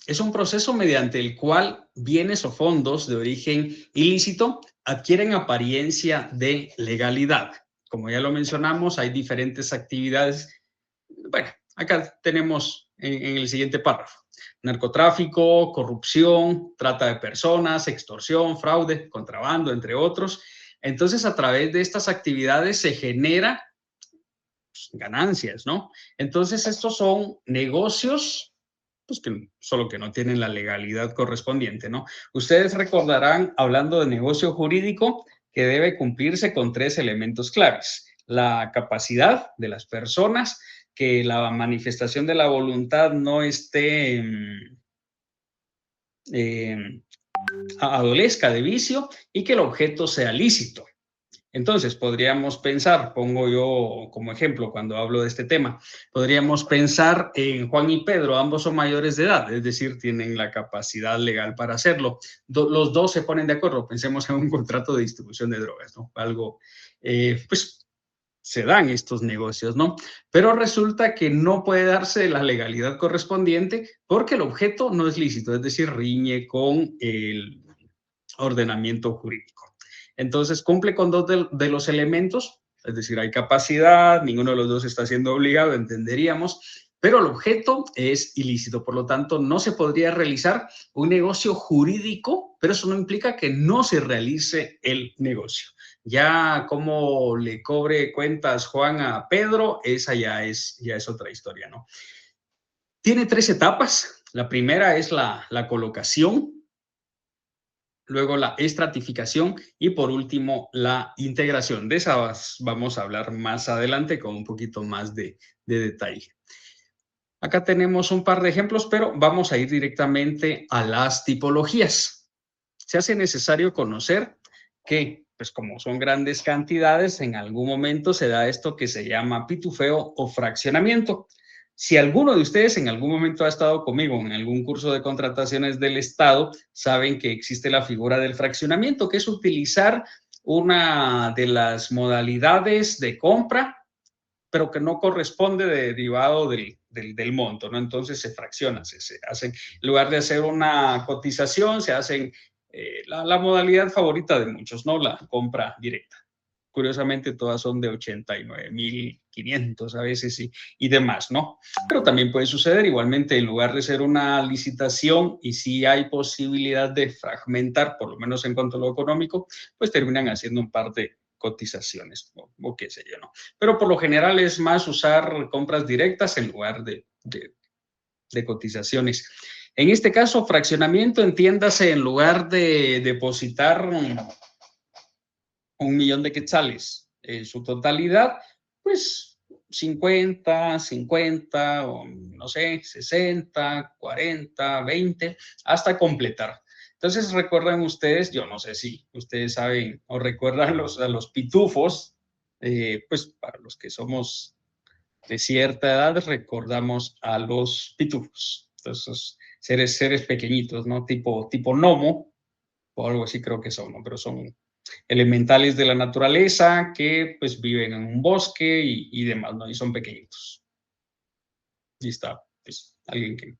es un proceso mediante el cual bienes o fondos de origen ilícito adquieren apariencia de legalidad. Como ya lo mencionamos, hay diferentes actividades. Bueno, acá tenemos en el siguiente párrafo: narcotráfico, corrupción, trata de personas, extorsión, fraude, contrabando, entre otros. Entonces, a través de estas actividades se genera ganancias, ¿no? Entonces, estos son negocios, pues que solo que no tienen la legalidad correspondiente, ¿no? Ustedes recordarán, hablando de negocio jurídico, que debe cumplirse con 3 elementos claves: la capacidad de las personas, que la manifestación de la voluntad no esté eh, adolezca de vicio y que el objeto sea lícito. Entonces, podríamos pensar, pongo yo como ejemplo cuando hablo de este tema, podríamos pensar en Juan y Pedro. Ambos son mayores de edad, es decir, tienen la capacidad legal para hacerlo. Los dos se ponen de acuerdo. Pensemos en un contrato de distribución de drogas, ¿no? Algo, pues se dan estos negocios, ¿no? Pero resulta que no puede darse la legalidad correspondiente porque el objeto no es lícito, es decir, riñe con el ordenamiento jurídico. Entonces, cumple con 2 de los elementos, es decir, hay capacidad, ninguno de los dos está siendo obligado, entenderíamos, pero el objeto es ilícito. Por lo tanto, no se podría realizar un negocio jurídico, pero eso no implica que no se realice el negocio. Ya cómo le cobre cuentas Juan a Pedro, esa ya es otra historia, ¿no? Tiene 3 etapas. La primera es la colocación, luego la estratificación y por último la integración. De esas vamos a hablar más adelante con un poquito más de detalle. Acá tenemos un par de ejemplos, pero vamos a ir directamente a las tipologías. Se hace necesario conocer que, pues como son grandes cantidades, en algún momento se da esto que se llama pitufeo o fraccionamiento. Si alguno de ustedes en algún momento ha estado conmigo en algún curso de contrataciones del Estado, saben que existe la figura del fraccionamiento, que es utilizar una de las modalidades de compra, pero que no corresponde derivado del monto, ¿no? Entonces se fracciona, se hacen, en lugar de hacer una cotización, se hacen la modalidad favorita de muchos, ¿no? La compra directa. Curiosamente, todas son de 89.500 a veces y demás, ¿no? Pero también puede suceder igualmente, en lugar de ser una licitación y si hay posibilidad de fragmentar, por lo menos en cuanto a lo económico, pues terminan haciendo un par de cotizaciones o qué sé yo, ¿no? Pero por lo general es más usar compras directas en lugar de cotizaciones. En este caso, fraccionamiento, entiéndase, en lugar de depositar 1.000.000 de quetzales en su totalidad, pues 50, 50, o no sé, 60, 40, 20, hasta completar. Entonces, recuerdan ustedes, yo no sé si ustedes saben o recuerdan a los pitufos, pues para los que somos de cierta edad, recordamos a los pitufos. Entonces, seres pequeñitos, ¿no? Tipo gnomo, o algo así creo que son, ¿no? Pero son elementales de la naturaleza que pues viven en un bosque y demás, ¿no? Y son pequeñitos. Y está pues alguien que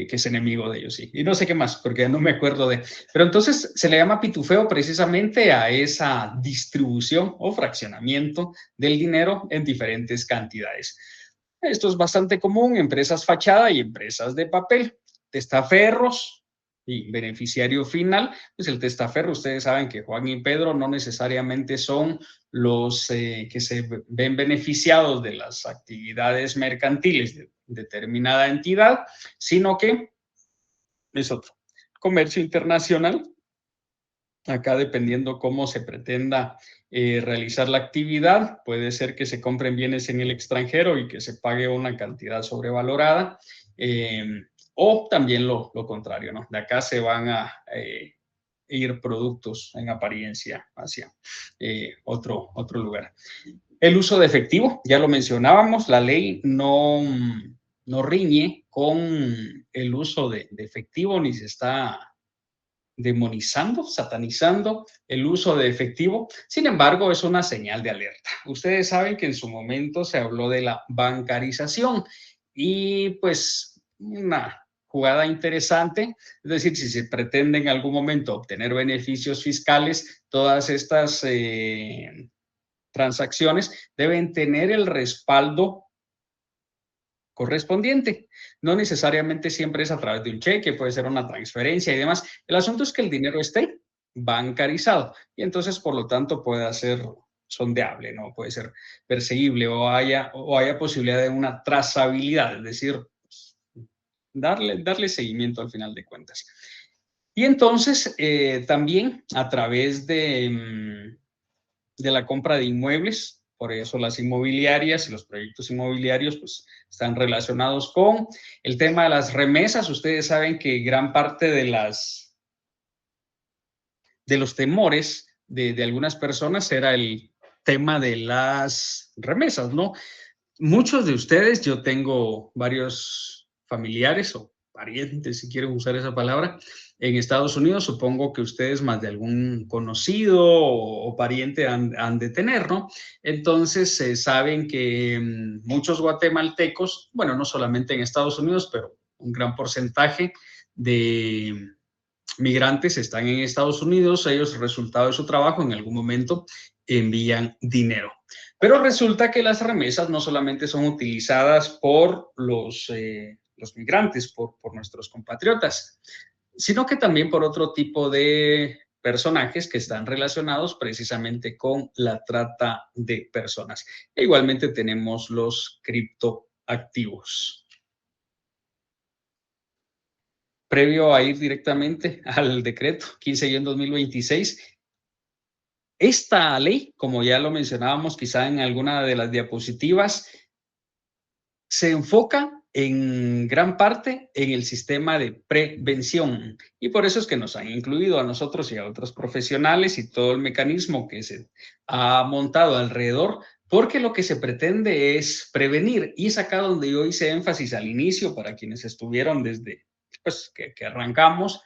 es enemigo de ellos, sí. Y no sé qué más, porque no me acuerdo de... Pero entonces se le llama pitufeo precisamente a esa distribución o fraccionamiento del dinero en diferentes cantidades. Esto es bastante común en empresas fachada y empresas de papel. Testaferros y beneficiario final, pues el testaferro, ustedes saben que Juan y Pedro no necesariamente son los que se ven beneficiados de las actividades mercantiles de determinada entidad, sino que es otro. Comercio internacional, acá dependiendo cómo se pretenda realizar la actividad, puede ser que se compren bienes en el extranjero y que se pague una cantidad sobrevalorada, o también lo contrario, ¿no? De acá se van a ir productos en apariencia hacia otro lugar. El uso de efectivo, ya lo mencionábamos, la ley no riñe con el uso de efectivo, ni se está demonizando, satanizando el uso de efectivo. Sin embargo, es una señal de alerta. Ustedes saben que en su momento se habló de la bancarización y pues jugada interesante, es decir, si se pretende en algún momento obtener beneficios fiscales, todas estas transacciones deben tener el respaldo correspondiente. No necesariamente siempre es a través de un cheque, puede ser una transferencia y demás. El asunto es que el dinero esté bancarizado y entonces, por lo tanto, pueda ser sondeable, ¿no? Puede ser perseguible o haya posibilidad de una trazabilidad, es decir, darle seguimiento al final de cuentas. Y entonces, también a través de la compra de inmuebles, por eso las inmobiliarias y los proyectos inmobiliarios pues están relacionados con el tema de las remesas. Ustedes saben que gran parte de los temores de algunas personas era el tema de las remesas, ¿no? Muchos de ustedes, yo tengo varios familiares o parientes, si quieren usar esa palabra, en Estados Unidos. Supongo que ustedes más de algún conocido o pariente han de tener, ¿no? Entonces, saben que muchos guatemaltecos, bueno, no solamente en Estados Unidos, pero un gran porcentaje de migrantes están en Estados Unidos. Ellos, resultado de su trabajo, en algún momento envían dinero. Pero resulta que las remesas no solamente son utilizadas por los migrantes, por nuestros compatriotas, sino que también por otro tipo de personajes que están relacionados precisamente con la trata de personas. E igualmente tenemos los criptoactivos. Previo a ir directamente al decreto 15-2026, esta ley, como ya lo mencionábamos quizá en alguna de las diapositivas, se enfoca en gran parte en el sistema de prevención y por eso es que nos han incluido a nosotros y a otros profesionales y todo el mecanismo que se ha montado alrededor, porque lo que se pretende es prevenir, y es acá donde yo hice énfasis al inicio para quienes estuvieron desde pues, que arrancamos,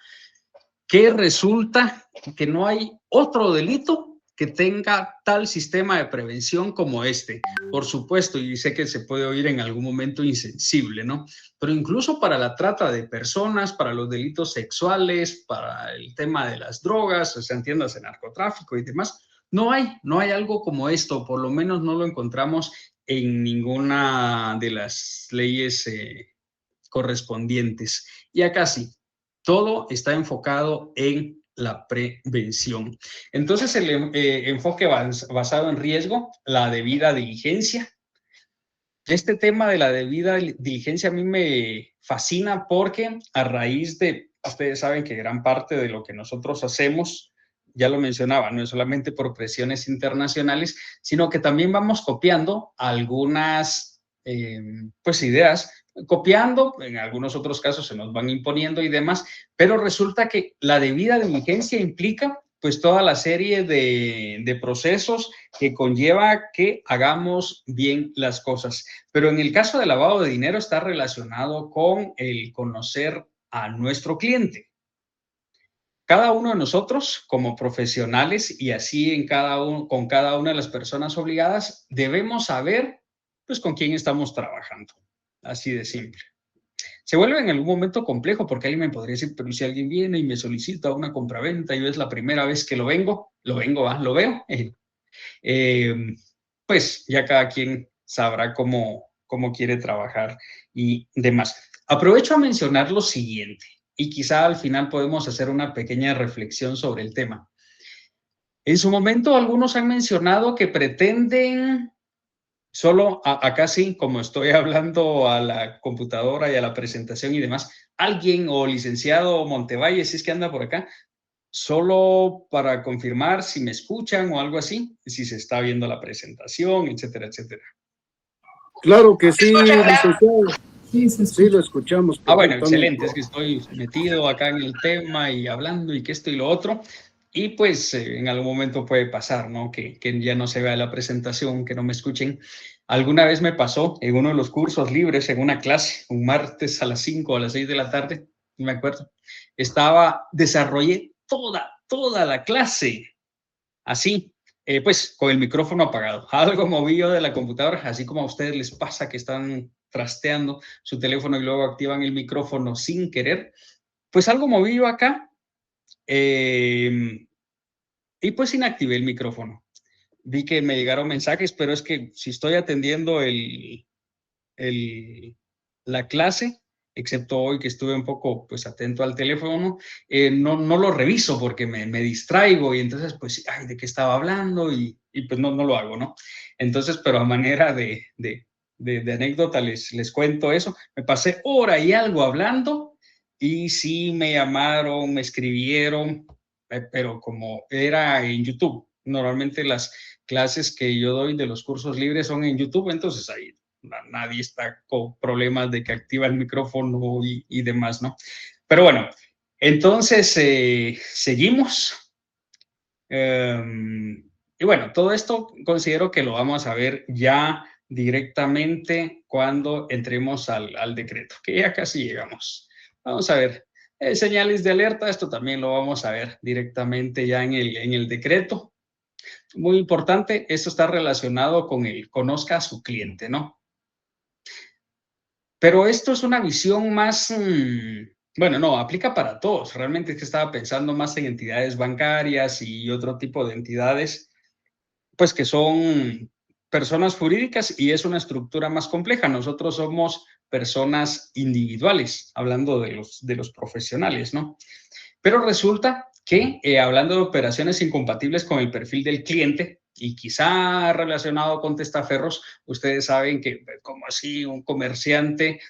que resulta que no hay otro delito que tenga tal sistema de prevención como este. Por supuesto, y sé que se puede oír en algún momento insensible, ¿no? Pero incluso para la trata de personas, para los delitos sexuales, para el tema de las drogas, o sea, entiéndase, narcotráfico y demás, no hay algo como esto, por lo menos no lo encontramos en ninguna de las leyes correspondientes. Y acá sí, todo está enfocado en la prevención. Entonces, el enfoque basado en riesgo, la debida diligencia. Este tema de la debida diligencia a mí me fascina porque a raíz de, ustedes saben que gran parte de lo que nosotros hacemos, ya lo mencionaba, no es solamente por presiones internacionales, sino que también vamos copiando algunas pues ideas, copiando, en algunos otros casos se nos van imponiendo y demás, pero resulta que la debida diligencia implica pues toda la serie de procesos que conlleva que hagamos bien las cosas. Pero en el caso del lavado de dinero está relacionado con el conocer a nuestro cliente. Cada uno de nosotros, como profesionales y así con cada una de las personas obligadas, debemos saber pues con quién estamos trabajando. Así de simple. Se vuelve en algún momento complejo porque alguien me podría decir, pero si alguien viene y me solicita una compraventa y es la primera vez que lo veo, pues ya cada quien sabrá cómo quiere trabajar y demás. Aprovecho a mencionar lo siguiente y quizá al final podemos hacer una pequeña reflexión sobre el tema. En su momento algunos han mencionado que pretenden solo, acá sí, como estoy hablando a la computadora y a la presentación y demás, alguien o licenciado Montevalle, si es que anda por acá, solo para confirmar si me escuchan o algo así, si se está viendo la presentación, etcétera, etcétera. Claro que sí, licenciado. Sí, lo escuchamos. Bueno, excelente, es que estoy metido acá en el tema y hablando y que esto y lo otro, y pues en algún momento puede pasar, ¿no? Que ya no se vea la presentación, que no me escuchen. Alguna vez me pasó en uno de los cursos libres, en una clase, un martes a las 5 o a las 6 de la tarde, no me acuerdo, desarrollé toda la clase así, pues con el micrófono apagado, algo movido de la computadora, así como a ustedes les pasa que están trasteando su teléfono y luego activan el micrófono sin querer. Pues algo moví yo acá y pues inactivé el micrófono. Vi que me llegaron mensajes, pero es que si estoy atendiendo la clase, excepto hoy que estuve un poco pues atento al teléfono, no lo reviso porque me distraigo y entonces pues, ay, ¿de qué estaba hablando? Y pues no lo hago, ¿no? Entonces, pero a manera de anécdota les cuento eso. Me pasé hora y algo hablando y sí me llamaron, me escribieron, pero como era en YouTube, normalmente las clases que yo doy de los cursos libres son en YouTube, entonces ahí nadie está con problemas de que activa el micrófono y demás, ¿no? Pero bueno, entonces seguimos. Y bueno, todo esto considero que lo vamos a ver ya directamente cuando entremos al decreto, que ya casi llegamos. Vamos a ver. Señales de alerta, esto también lo vamos a ver directamente ya en el decreto. Muy importante, esto está relacionado con el conozca a su cliente, ¿no? Pero esto es una visión más, bueno, no, aplica para todos. Realmente es que estaba pensando más en entidades bancarias y otro tipo de entidades, pues que son personas jurídicas y es una estructura más compleja. Nosotros somos personas individuales, hablando de los profesionales, ¿no? Pero resulta que hablando de operaciones incompatibles con el perfil del cliente y quizá relacionado con testaferros, ustedes saben que como así un comerciante,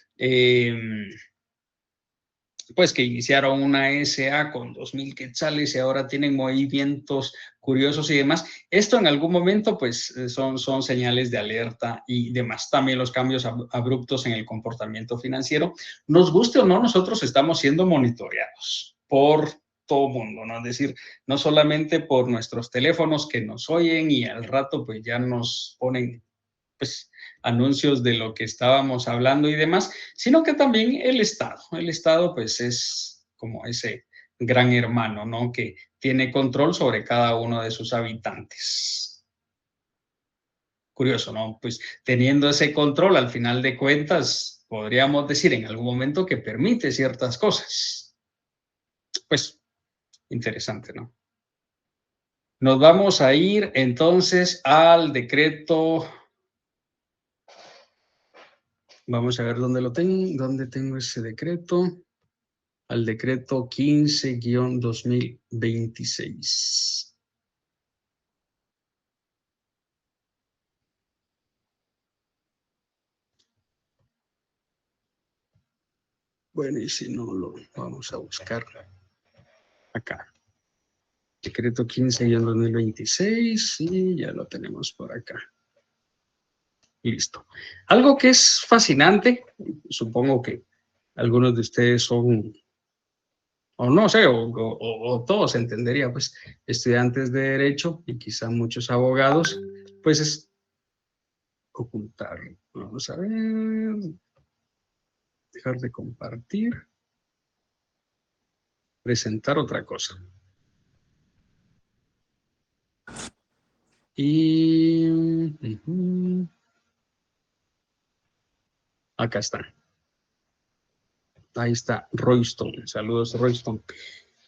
pues que iniciaron una SA con 2,000 quetzales y ahora tienen movimientos curiosos y demás. Esto en algún momento pues son señales de alerta y demás. También los cambios abruptos en el comportamiento financiero. Nos guste o no, nosotros estamos siendo monitoreados por todo mundo, ¿no? Es decir, no solamente por nuestros teléfonos que nos oyen y al rato pues ya nos ponen pues anuncios de lo que estábamos hablando y demás, sino que también el Estado pues es como ese gran hermano, ¿no? Que tiene control sobre cada uno de sus habitantes. Curioso, ¿no? Pues teniendo ese control, al final de cuentas, podríamos decir en algún momento que permite ciertas cosas. Pues interesante, ¿no? Nos vamos a ir entonces al decreto. Vamos a ver dónde lo tengo, dónde tengo ese decreto. Al decreto 15-2026. Bueno, y si no, lo vamos a buscar acá. Decreto 15-2026, y ya lo tenemos por acá. Listo. Algo que es fascinante, supongo que algunos de ustedes son, o no sé, o todos entendería, pues, estudiantes de Derecho y quizá muchos abogados, pues es ocultar. Vamos a ver. Dejar de compartir. Presentar otra cosa. Y acá está. Ahí está Royston. Saludos, Royston.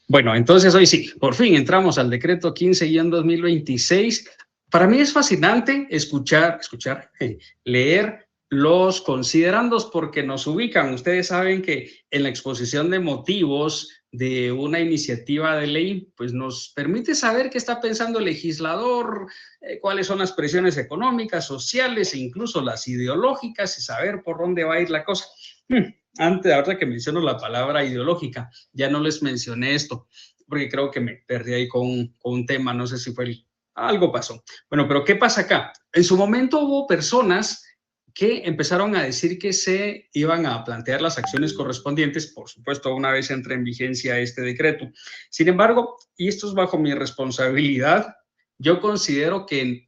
Bueno, entonces hoy sí, por fin entramos al decreto 15-2026. Para mí es fascinante leer los considerandos porque nos ubican. Ustedes saben que en la exposición de motivos de una iniciativa de ley, pues nos permite saber qué está pensando el legislador, cuáles son las presiones económicas, sociales e incluso las ideológicas y saber por dónde va a ir la cosa. Antes, ahora que menciono la palabra ideológica, ya no les mencioné esto, porque creo que me perdí ahí con un tema, no sé si fue algo pasó. Bueno, pero ¿qué pasa acá? En su momento hubo personas que empezaron a decir que se iban a plantear las acciones correspondientes, por supuesto, una vez entre en vigencia este decreto. Sin embargo, y esto es bajo mi responsabilidad, yo considero que,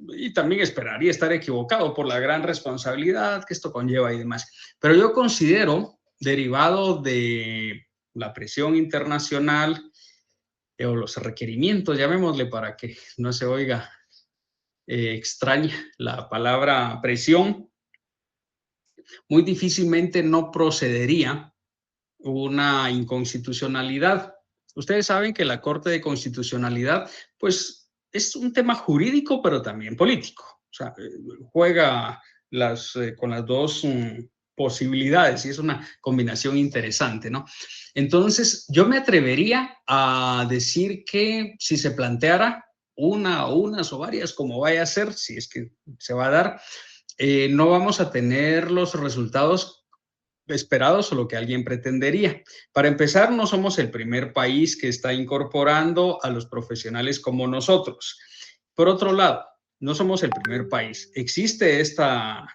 y también esperaría estar equivocado por la gran responsabilidad que esto conlleva y demás, pero yo considero, derivado de la presión internacional o los requerimientos, llamémosle para que no se oiga extraña la palabra presión, muy difícilmente no procedería una inconstitucionalidad. Ustedes saben que la Corte de Constitucionalidad, pues, es un tema jurídico, pero también político. O sea, juega con las dos posibilidades y es una combinación interesante, ¿no? Entonces, yo me atrevería a decir que si se planteara unas o varias, como vaya a ser, si es que se va a dar, no vamos a tener los resultados esperados o lo que alguien pretendería. Para empezar, no somos el primer país que está incorporando a los profesionales como nosotros. Por otro lado, no somos el primer país. Existe esta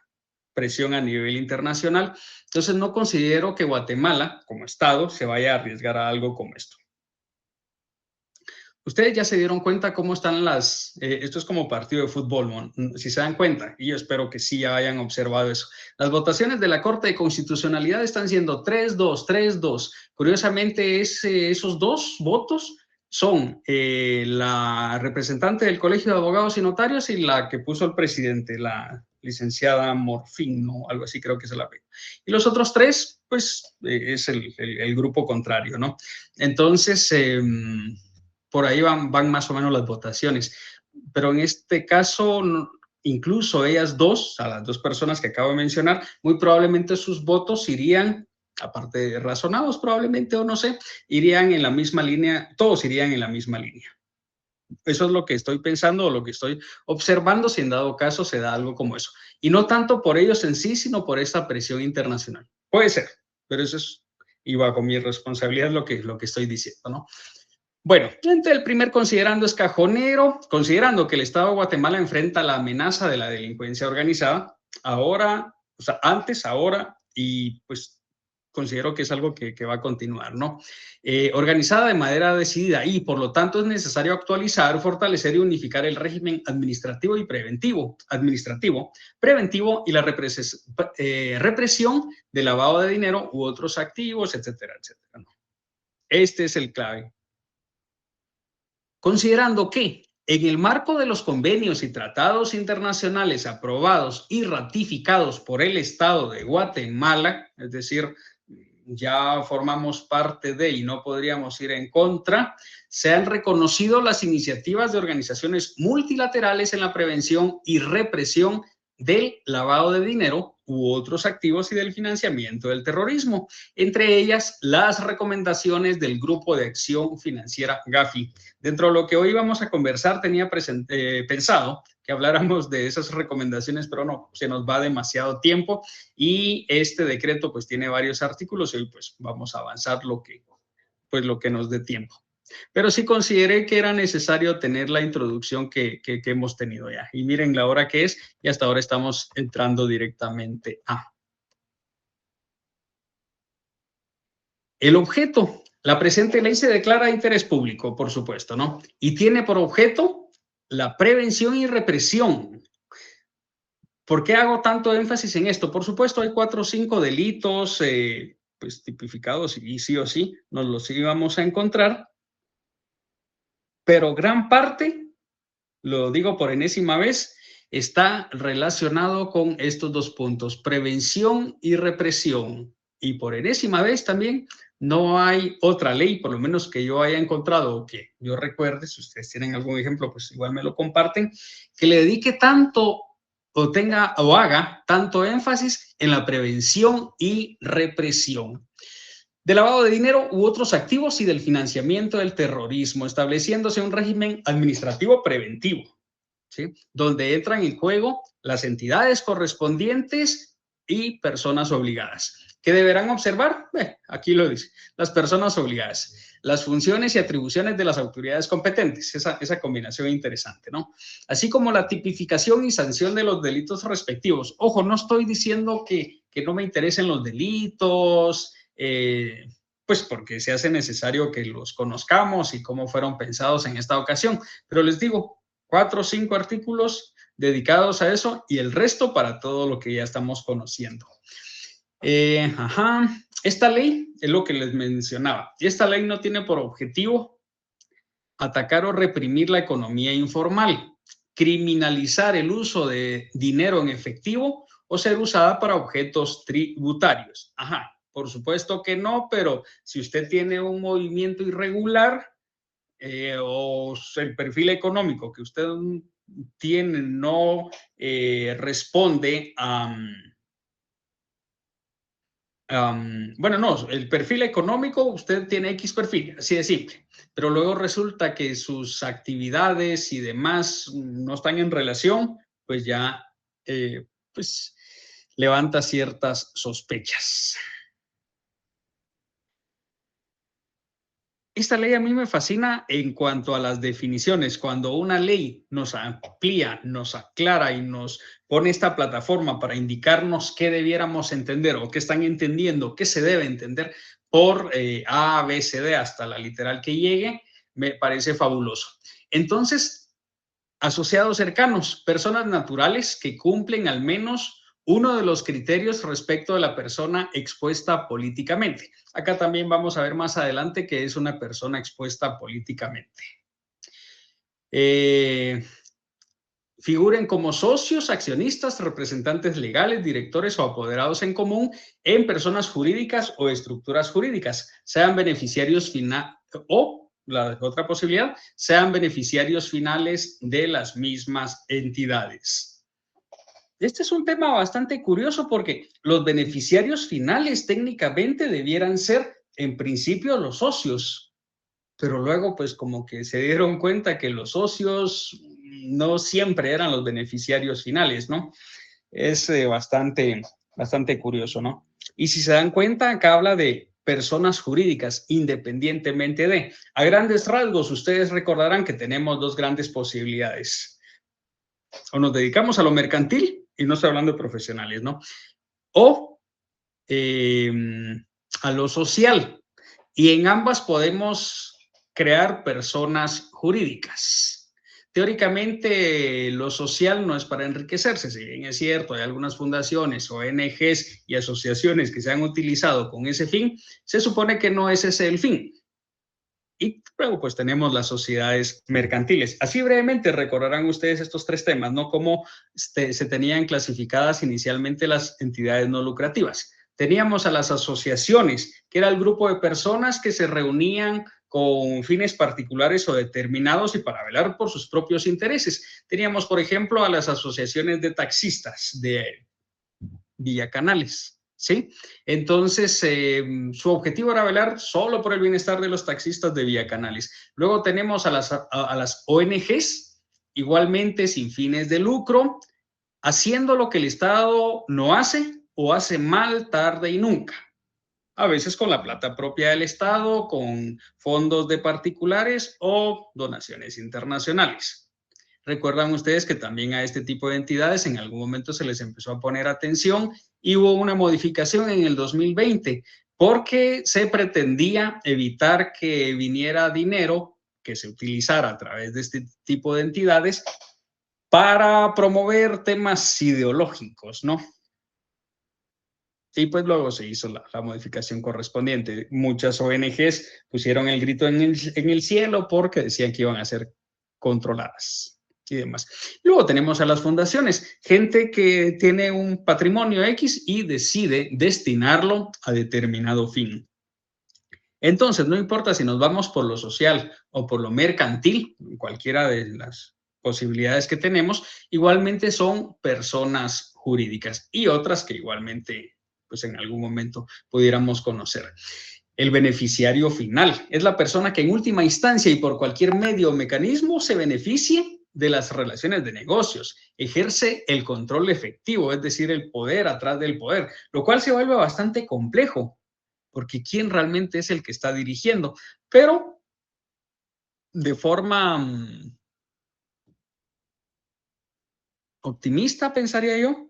presión a nivel internacional, entonces no considero que Guatemala, como Estado, se vaya a arriesgar a algo como esto. Ustedes ya se dieron cuenta cómo están esto es como partido de fútbol, ¿no? Si se dan cuenta, y yo espero que sí hayan observado eso. Las votaciones de la Corte de Constitucionalidad están siendo 3-2, 3-2. Curiosamente, esos dos votos son la representante del Colegio de Abogados y Notarios y la que puso el presidente, la licenciada Morfín, ¿no? Algo así creo que se la ve. Y los otros tres, pues, es el grupo contrario, ¿no? Entonces, por ahí van más o menos las votaciones. Pero en este caso, incluso ellas dos, a las dos personas que acabo de mencionar, muy probablemente sus votos irían, aparte de razonados probablemente o no sé, irían en la misma línea, todos irían en la misma línea. Eso es lo que estoy pensando o lo que estoy observando si en dado caso se da algo como eso. Y no tanto por ellos en sí, sino por esta presión internacional. Puede ser, pero eso es, y bajo mi responsabilidad lo que estoy diciendo, ¿no? Bueno, entre el primer considerando es cajonero, considerando que el Estado de Guatemala enfrenta la amenaza de la delincuencia organizada, ahora, o sea, antes, ahora, y pues considero que es algo que va a continuar, ¿no? Organizada de manera decidida y por lo tanto es necesario actualizar, fortalecer y unificar el régimen administrativo y preventivo y la represión del lavado de dinero u otros activos, etcétera, etcétera, ¿no? Este es el clave. Considerando que en el marco de los convenios y tratados internacionales aprobados y ratificados por el Estado de Guatemala, es decir, ya formamos parte de y no podríamos ir en contra, se han reconocido las iniciativas de organizaciones multilaterales en la prevención y represión del lavado de dinero u otros activos y del financiamiento del terrorismo, entre ellas las recomendaciones del Grupo de Acción Financiera GAFI. Dentro de lo que hoy vamos a conversar, tenía pensado que habláramos de esas recomendaciones, pero no, se nos va demasiado tiempo y este decreto pues tiene varios artículos y hoy pues vamos a avanzar lo que nos dé tiempo. Pero sí consideré que era necesario tener la introducción que hemos tenido ya. Y miren la hora que es y hasta ahora estamos entrando directamente a el objeto. La presente ley se declara de interés público, por supuesto, ¿no? Y tiene por objeto la prevención y represión. ¿Por qué hago tanto énfasis en esto? Por supuesto, hay 4 o 5 delitos pues tipificados y sí o sí nos los íbamos a encontrar, pero gran parte, lo digo por enésima vez, está relacionado con estos dos puntos, prevención y represión. Y por enésima vez también no hay otra ley, por lo menos que yo haya encontrado o que yo recuerde, si ustedes tienen algún ejemplo, pues igual me lo comparten, que le dedique tanto o tenga o haga tanto énfasis en la prevención y represión de lavado de dinero u otros activos y del financiamiento del terrorismo, estableciéndose un régimen administrativo preventivo, ¿sí? Donde entran en juego las entidades correspondientes y personas obligadas. ¿Qué deberán observar? Aquí lo dice, las personas obligadas, las funciones y atribuciones de las autoridades competentes, esa combinación interesante, ¿no? Así como la tipificación y sanción de los delitos respectivos. Ojo, no estoy diciendo que no me interesen los delitos, pues porque se hace necesario que los conozcamos y cómo fueron pensados en esta ocasión, pero les digo, 4 o 5 artículos dedicados a eso y el resto para todo lo que ya estamos conociendo. Esta ley es lo que les mencionaba. Y esta ley no tiene por objetivo atacar o reprimir la economía informal, criminalizar el uso de dinero en efectivo o ser usada para objetos tributarios. Ajá, por supuesto que no, pero si usted tiene un movimiento irregular o el perfil económico que usted tiene no responde a... bueno, no, el perfil económico, usted tiene X perfil, así de simple, pero luego resulta que sus actividades y demás no están en relación, pues ya pues levanta ciertas sospechas. Esta ley a mí me fascina en cuanto a las definiciones. Cuando una ley nos amplía, nos aclara y nos pone esta plataforma para indicarnos qué debiéramos entender o qué están entendiendo, qué se debe entender por A, B, C, D, hasta la literal que llegue, me parece fabuloso. Entonces, asociados cercanos, personas naturales que cumplen al menos uno de los criterios respecto de la persona expuesta políticamente. Acá también vamos a ver más adelante que es una persona expuesta políticamente. Figuren como socios, accionistas, representantes legales, directores o apoderados en común en personas jurídicas o estructuras jurídicas, sean beneficiarios finales o la otra posibilidad, sean beneficiarios finales de las mismas entidades. Este es un tema bastante curioso porque los beneficiarios finales técnicamente debieran ser, en principio, los socios, pero luego pues como que se dieron cuenta que los socios no siempre eran los beneficiarios finales, ¿no? Es bastante curioso, ¿no? Y si se dan cuenta, acá habla de personas jurídicas independientemente de. A grandes rasgos, ustedes recordarán que tenemos dos grandes posibilidades. O nos dedicamos a lo mercantil, y no estoy hablando de profesionales, ¿no? O a lo social. Y en ambas podemos crear personas jurídicas. Teóricamente, lo social no es para enriquecerse, si bien es cierto, hay algunas fundaciones, ONGs y asociaciones que se han utilizado con ese fin, se supone que no es ese el fin. Y luego pues tenemos las sociedades mercantiles. Así brevemente recordarán ustedes estos tres temas, ¿no? Cómo se tenían clasificadas inicialmente las entidades no lucrativas. Teníamos a las asociaciones, que era el grupo de personas que se reunían con fines particulares o determinados y para velar por sus propios intereses. Teníamos, por ejemplo, a las asociaciones de taxistas de Villacanales, ¿sí? Entonces, su objetivo era velar solo por el bienestar de los taxistas de Villacanales. Luego tenemos a las ONGs, igualmente sin fines de lucro, haciendo lo que el Estado no hace o hace mal, tarde y nunca. A veces con la plata propia del Estado, con fondos de particulares o donaciones internacionales. Recuerdan ustedes que también a este tipo de entidades en algún momento se les empezó a poner atención y hubo una modificación en el 2020 porque se pretendía evitar que viniera dinero que se utilizara a través de este tipo de entidades para promover temas ideológicos, ¿no? Y pues luego se hizo la modificación correspondiente. Muchas ONGs pusieron el grito en el cielo porque decían que iban a ser controladas y demás. Luego tenemos a las fundaciones, gente que tiene un patrimonio X y decide destinarlo a determinado fin. Entonces, no importa si nos vamos por lo social o por lo mercantil, cualquiera de las posibilidades que tenemos, igualmente son personas jurídicas y otras que igualmente pues en algún momento pudiéramos conocer. El beneficiario final es la persona que en última instancia y por cualquier medio o mecanismo se beneficie de las relaciones de negocios, ejerce el control efectivo, es decir, el poder atrás del poder, lo cual se vuelve bastante complejo, porque ¿quién realmente es el que está dirigiendo? Pero de forma optimista, pensaría yo.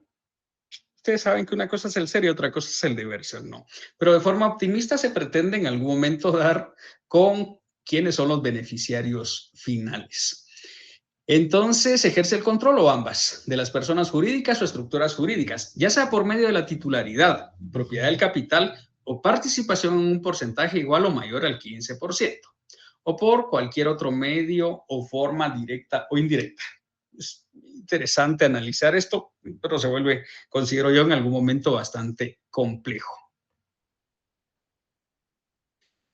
Ustedes saben que una cosa es el serio, otra cosa es el diversión, ¿no? Pero de forma optimista se pretende en algún momento dar con quiénes son los beneficiarios finales. Entonces, ejerce el control o ambas de las personas jurídicas o estructuras jurídicas, ya sea por medio de la titularidad, propiedad del capital o participación en un porcentaje igual o mayor al 15%, o por cualquier otro medio o forma directa o indirecta. interesante analizar esto, pero se vuelve, considero yo, en algún momento bastante complejo.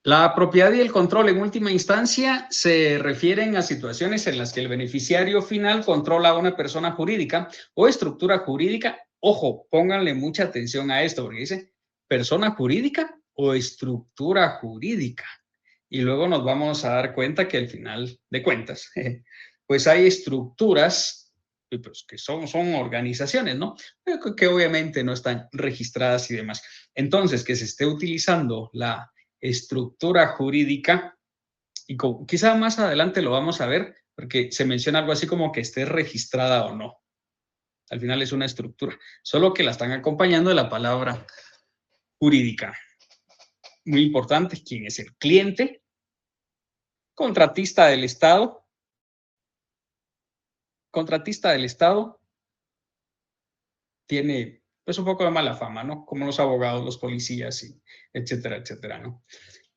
La propiedad y el control en última instancia se refieren a situaciones en las que el beneficiario final controla a una persona jurídica o estructura jurídica. Ojo, pónganle mucha atención a esto porque dice persona jurídica o estructura jurídica. Y luego nos vamos a dar cuenta que al final de cuentas, pues hay estructuras pues, que son organizaciones, ¿no? Que obviamente no están registradas y demás. Entonces, que se esté utilizando la estructura jurídica, y quizá más adelante lo vamos a ver, porque se menciona algo así como que esté registrada o no. Al final es una estructura, solo que la están acompañando de la palabra jurídica. Muy importante, ¿quién es el cliente? Contratista del Estado. Contratista del Estado tiene pues un poco de mala fama, ¿no? Como los abogados, los policías, y etcétera, etcétera, ¿no?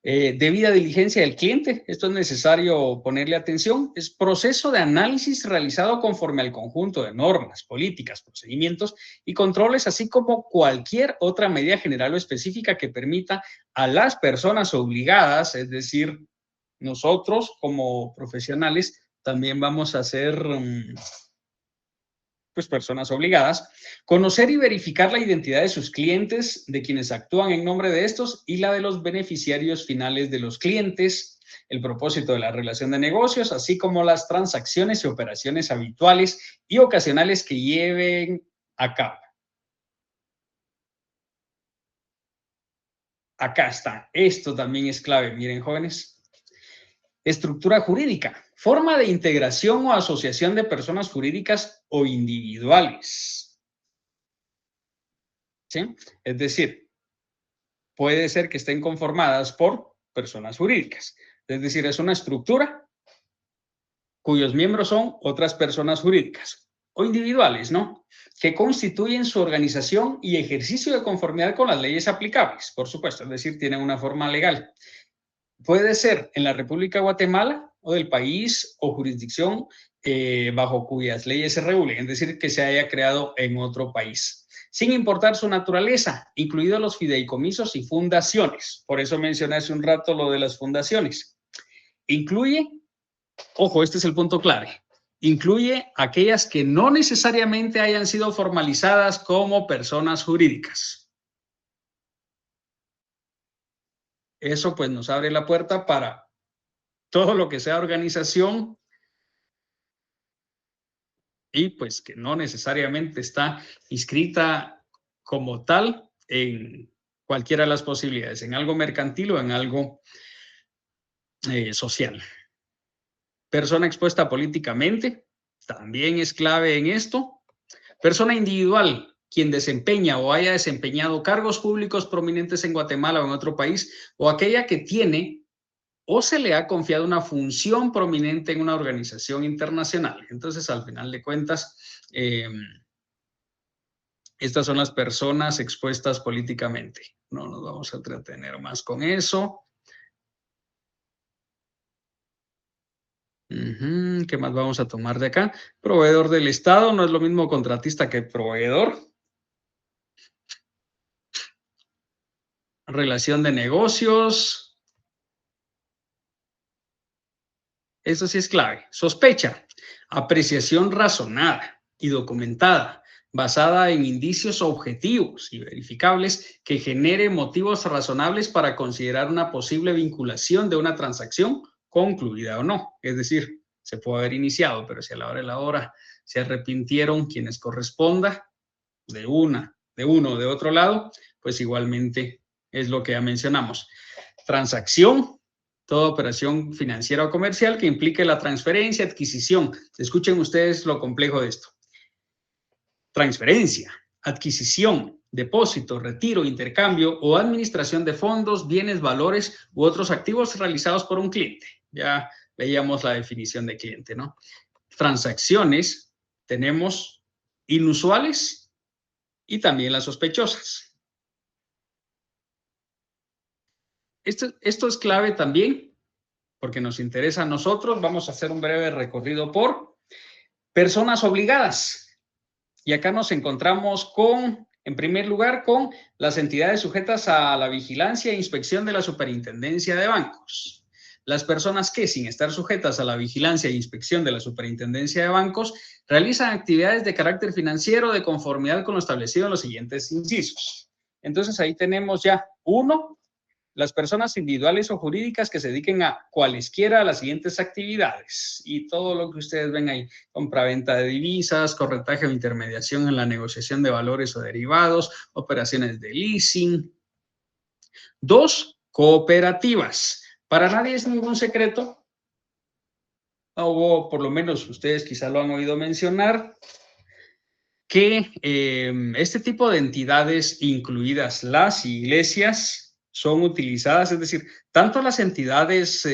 Debida diligencia del cliente, esto es necesario ponerle atención, es proceso de análisis realizado conforme al conjunto de normas, políticas, procedimientos y controles, así como cualquier otra medida general o específica que permita a las personas obligadas, es decir, nosotros como profesionales también vamos a ser pues personas obligadas, conocer y verificar la identidad de sus clientes, de quienes actúan en nombre de estos y la de los beneficiarios finales de los clientes, el propósito de la relación de negocios, así como las transacciones y operaciones habituales y ocasionales que lleven a cabo. Acá está, esto también es clave, miren jóvenes. Estructura jurídica, forma de integración o asociación de personas jurídicas o individuales. ¿Sí? Es decir, puede ser que estén conformadas por personas jurídicas. Es decir, es una estructura cuyos miembros son otras personas jurídicas o individuales, ¿no? Que constituyen su organización y ejercicio de conformidad con las leyes aplicables, por supuesto, es decir, tienen una forma legal. Puede ser en la República de Guatemala o del país o jurisdicción bajo cuyas leyes se regulen, es decir, que se haya creado en otro país, sin importar su naturaleza, incluidos los fideicomisos y fundaciones. Por eso mencioné hace un rato lo de las fundaciones. Incluye, ojo, este es el punto clave, incluye aquellas que no necesariamente hayan sido formalizadas como personas jurídicas. Eso pues nos abre la puerta para todo lo que sea organización y pues que no necesariamente está inscrita como tal en cualquiera de las posibilidades, en algo mercantil o en algo social. Persona expuesta políticamente, también es clave en esto. Persona individual, quien desempeña o haya desempeñado cargos públicos prominentes en Guatemala o en otro país, o aquella que tiene o se le ha confiado una función prominente en una organización internacional. Entonces, al final de cuentas, estas son las personas expuestas políticamente. No nos vamos a entretener más con eso. ¿Qué más vamos a tomar de acá? Proveedor del Estado, no es lo mismo contratista que proveedor. Relación de negocios. Eso sí es clave. Sospecha, apreciación razonada y documentada, basada en indicios objetivos y verificables que genere motivos razonables para considerar una posible vinculación de una transacción concluida o no. Es decir, se puede haber iniciado, pero si a la hora de la hora se arrepintieron quienes corresponda de uno o de otro lado, pues igualmente es lo que ya mencionamos. Transacción, toda operación financiera o comercial que implique la transferencia, adquisición. Escuchen ustedes lo complejo de esto. Transferencia, adquisición, depósito, retiro, intercambio o administración de fondos, bienes, valores u otros activos realizados por un cliente. Ya veíamos la definición de cliente, ¿no? Transacciones, tenemos inusuales y también las sospechosas. Esto es clave también porque nos interesa a nosotros. Vamos a hacer un breve recorrido por Personas obligadas. Y acá nos encontramos con, en primer lugar, con las entidades sujetas a la vigilancia e inspección de la Superintendencia de Bancos. Las personas que, sin estar sujetas a la vigilancia e inspección de la Superintendencia de Bancos, realizan actividades de carácter financiero de conformidad con lo establecido en los siguientes incisos. Entonces, ahí tenemos ya uno, las personas individuales o jurídicas que se dediquen a cualesquiera de las siguientes actividades y todo lo que ustedes ven ahí, compraventa de divisas, corretaje o intermediación en la negociación de valores o derivados, operaciones de leasing. 2, cooperativas. Para nadie es ningún secreto, o por lo menos ustedes quizá lo han oído mencionar, que este tipo de entidades, incluidas las iglesias, son utilizadas, es decir, tanto las entidades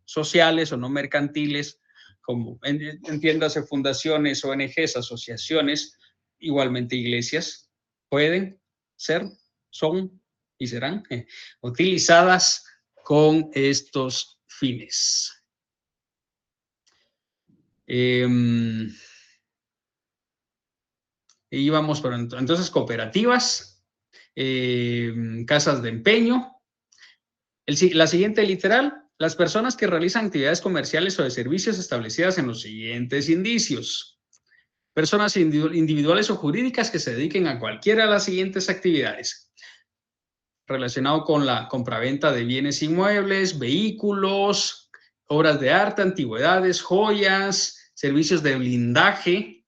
sociales o no mercantiles, como entiéndase fundaciones, ONGs, asociaciones, igualmente iglesias, pueden ser, son y serán utilizadas con estos fines. Y vamos por entonces cooperativas, casas de empeño. La siguiente literal, las personas que realizan actividades comerciales o de servicios establecidas en los siguientes indicios. Personas individuales o jurídicas que se dediquen a cualquiera de las siguientes actividades. Relacionado con la compraventa de bienes inmuebles, vehículos, obras de arte, antigüedades, joyas, servicios de blindaje.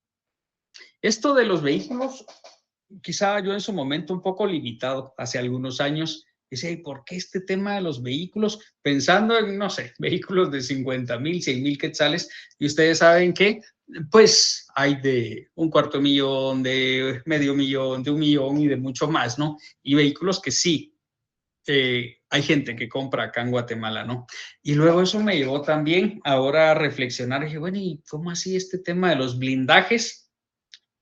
Esto de los vehículos, quizá yo en su momento un poco limitado, hace algunos años, decía, ¿y por qué este tema de los vehículos? Pensando en, no sé, vehículos de 50,000, 100,000 quetzales, y ustedes saben que, pues, hay de $250,000, de $500,000, de $1,000,000 y de mucho más, ¿no? Y vehículos que sí, hay gente que compra acá en Guatemala, ¿no? Y luego eso me llevó también ahora a reflexionar, y dije, bueno, ¿y cómo así este tema de los blindajes?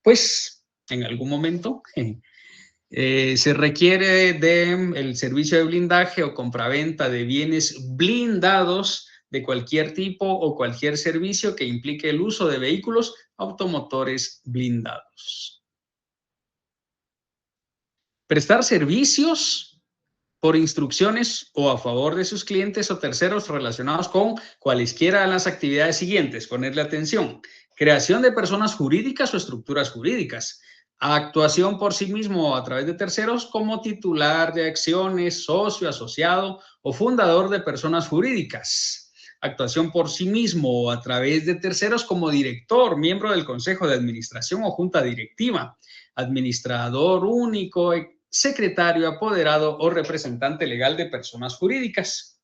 Pues en algún momento se requiere del servicio de blindaje o compraventa de bienes blindados de cualquier tipo o cualquier servicio que implique el uso de vehículos automotores blindados. Prestar servicios por instrucciones o a favor de sus clientes o terceros relacionados con cualesquiera de las actividades siguientes. Ponerle atención. Creación de personas jurídicas o estructuras jurídicas. Actuación por sí mismo o a través de terceros como titular de acciones, socio, asociado o fundador de personas jurídicas. Actuación por sí mismo o a través de terceros como director, miembro del consejo de administración o junta directiva, administrador único, secretario, apoderado o representante legal de personas jurídicas,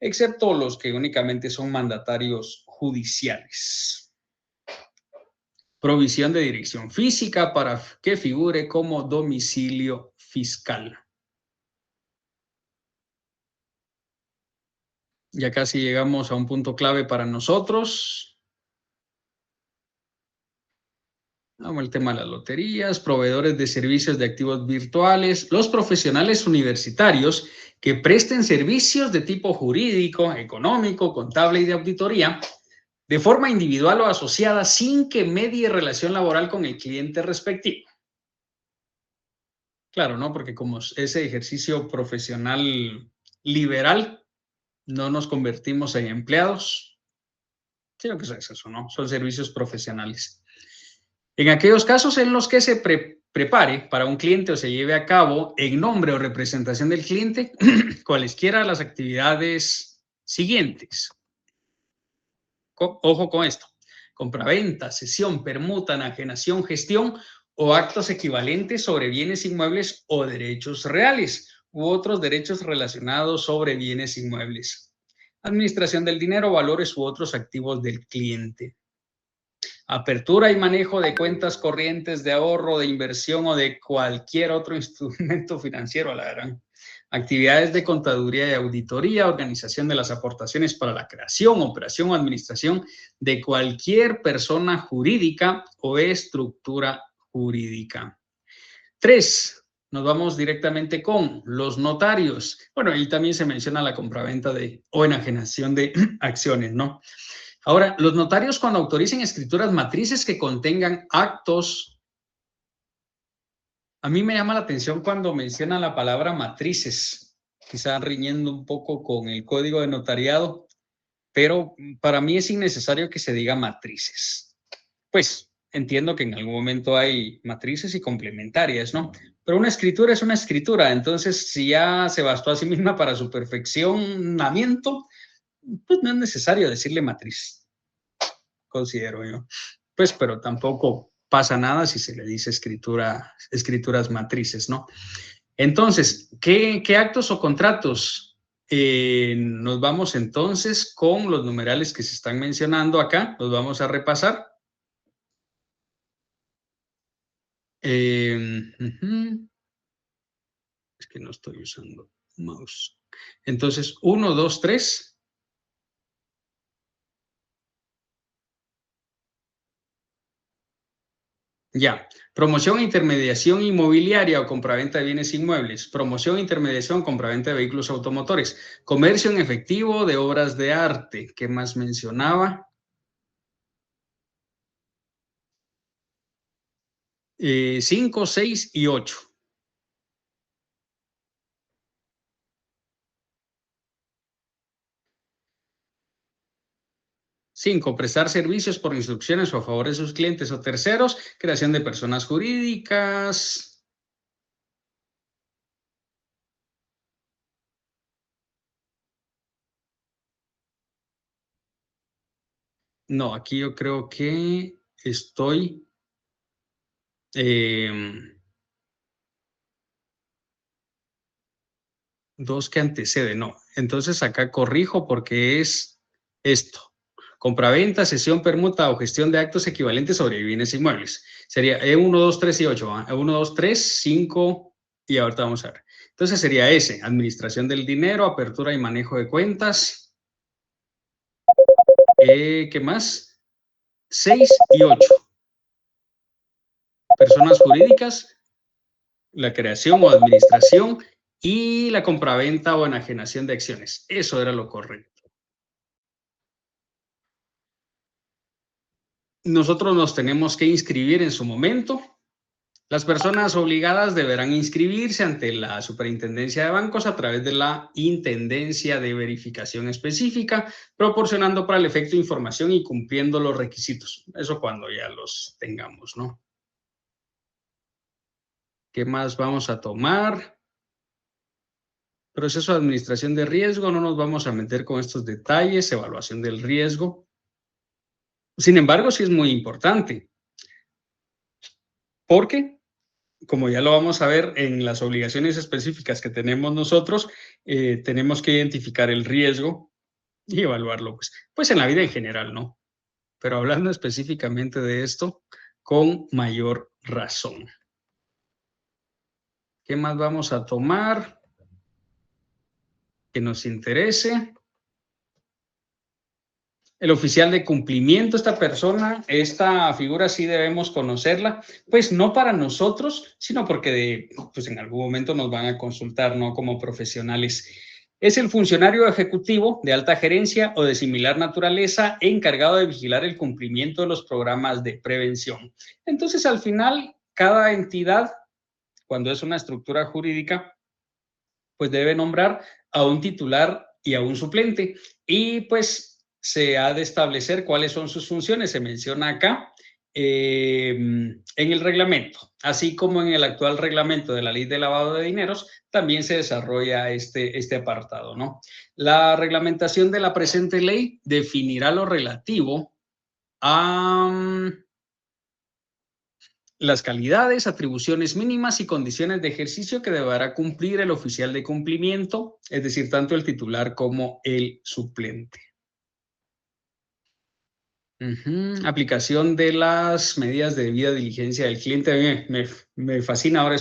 excepto los que únicamente son mandatarios judiciales. Provisión de dirección física para que figure como domicilio fiscal. Ya casi llegamos a un punto clave para nosotros. Como el tema de las loterías, proveedores de servicios de activos virtuales, los profesionales universitarios que presten servicios de tipo jurídico, económico, contable y de auditoría, de forma individual o asociada sin que medie relación laboral con el cliente respectivo. Claro, ¿no? Porque como ese ejercicio profesional liberal, no nos convertimos en empleados. Sí, lo que es eso, ¿no? Son servicios profesionales. En aquellos casos en los que se prepare para un cliente o se lleve a cabo en nombre o representación del cliente cualesquiera de las actividades siguientes. Ojo con esto: compraventa, cesión, permuta, enajenación, gestión o actos equivalentes sobre bienes inmuebles o derechos reales u otros derechos relacionados sobre bienes inmuebles. Administración del dinero, valores u otros activos del cliente. Apertura y manejo de cuentas corrientes de ahorro, de inversión o de cualquier otro instrumento financiero, la verdad. Actividades de contaduría y auditoría, organización de las aportaciones para la creación, operación o administración de cualquier persona jurídica o estructura jurídica. 3. Nos vamos directamente con los notarios. Bueno, ahí también se menciona la compraventa o enajenación de acciones, ¿no? Ahora, los notarios cuando autoricen escrituras matrices que contengan actos, a mí me llama la atención cuando mencionan la palabra matrices, quizá riñendo un poco con el código de notariado, pero para mí es innecesario que se diga matrices. Pues entiendo que en algún momento hay matrices y complementarias, ¿no? Pero una escritura es una escritura, entonces si ya se bastó a sí misma para su perfeccionamiento, pues no es necesario decirle matriz, considero yo. Pues, pero tampoco pasa nada si se le dice escrituras matrices, ¿no? Entonces, ¿qué actos o contratos? Nos vamos entonces con los numerales que se están mencionando acá, los vamos a repasar. Es que no estoy usando mouse. Entonces, 1, 2, 3. Ya. Promoción e intermediación inmobiliaria o compraventa de bienes inmuebles. Promoción, intermediación, compraventa de vehículos automotores. Comercio en efectivo de obras de arte. ¿Qué más mencionaba? 5, 6 y 8. 5. Prestar servicios por instrucciones o a favor de sus clientes o terceros. Creación de personas jurídicas. No, aquí yo creo que estoy... dos que anteceden, no. Entonces acá corrijo porque es esto. Compraventa, cesión, permuta o gestión de actos equivalentes sobre bienes inmuebles. Sería E1, 2, 3 y 8. ¿eh? E1, 2, 3, 5 y ahorita vamos a ver. Entonces sería ese, administración del dinero, apertura y manejo de cuentas. ¿Qué más? 6 y 8. Personas jurídicas, la creación o administración y la compraventa o enajenación de acciones. Eso era lo correcto. Nosotros nos tenemos que inscribir en su momento. Las personas obligadas deberán inscribirse ante la Superintendencia de Bancos a través de la Intendencia de Verificación Específica, proporcionando para el efecto información y cumpliendo los requisitos. Eso cuando ya los tengamos, ¿no? ¿Qué más vamos a tomar? Proceso de administración de riesgo, no nos vamos a meter con estos detalles, evaluación del riesgo. Sin embargo, sí es muy importante, porque, como ya lo vamos a ver en las obligaciones específicas que tenemos nosotros, tenemos que identificar el riesgo y evaluarlo, pues en la vida en general, ¿no? Pero hablando específicamente de esto, con mayor razón. ¿Qué más vamos a tomar que nos interese? El oficial de cumplimiento, esta persona, esta figura sí debemos conocerla, pues no para nosotros, sino porque pues en algún momento nos van a consultar, ¿no? Como profesionales. Es el funcionario ejecutivo de alta gerencia o de similar naturaleza encargado de vigilar el cumplimiento de los programas de prevención. Entonces, al final, cada entidad, cuando es una estructura jurídica, pues debe nombrar a un titular y a un suplente. Y pues se ha de establecer cuáles son sus funciones. Se menciona acá en el reglamento, así como en el actual reglamento de la ley de lavado de dineros, también se desarrolla este apartado, ¿no? La reglamentación de la presente ley definirá lo relativo a las calidades, atribuciones mínimas y condiciones de ejercicio que deberá cumplir el oficial de cumplimiento, es decir, tanto el titular como el suplente. Aplicación de las medidas de debida diligencia del cliente. A mí me fascina, ahora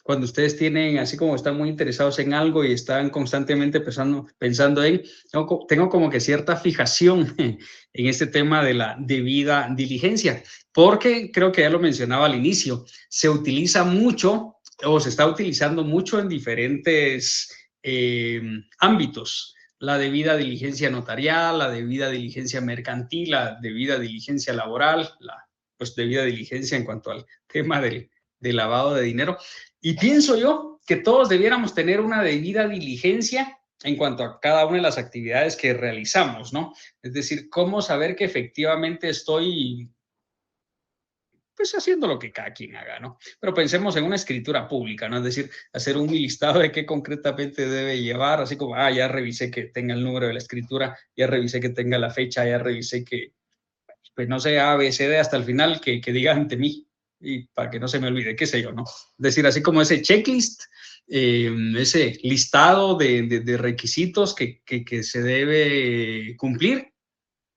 cuando ustedes tienen, así como están muy interesados en algo y están constantemente pensando en, tengo como que cierta fijación en este tema de la debida diligencia, porque creo que ya lo mencionaba al inicio, se utiliza mucho o se está utilizando mucho en diferentes ámbitos: la debida diligencia notarial, la debida diligencia mercantil, la debida diligencia laboral, la pues debida diligencia en cuanto al tema del lavado de dinero. Y pienso yo que todos debiéramos tener una debida diligencia en cuanto a cada una de las actividades que realizamos, ¿no? Es decir, cómo saber que efectivamente estoy pues haciendo lo que cada quien haga, ¿no? Pero pensemos en una escritura pública, ¿no? Es decir, hacer un listado de qué concretamente debe llevar, así como, ya revisé que tenga el número de la escritura, ya revisé que tenga la fecha, ya revisé que, pues no sé, A, B, C, D hasta el final, que diga ante mí, y para que no se me olvide, qué sé yo, ¿no? Es decir, así como ese checklist, ese listado de requisitos que se debe cumplir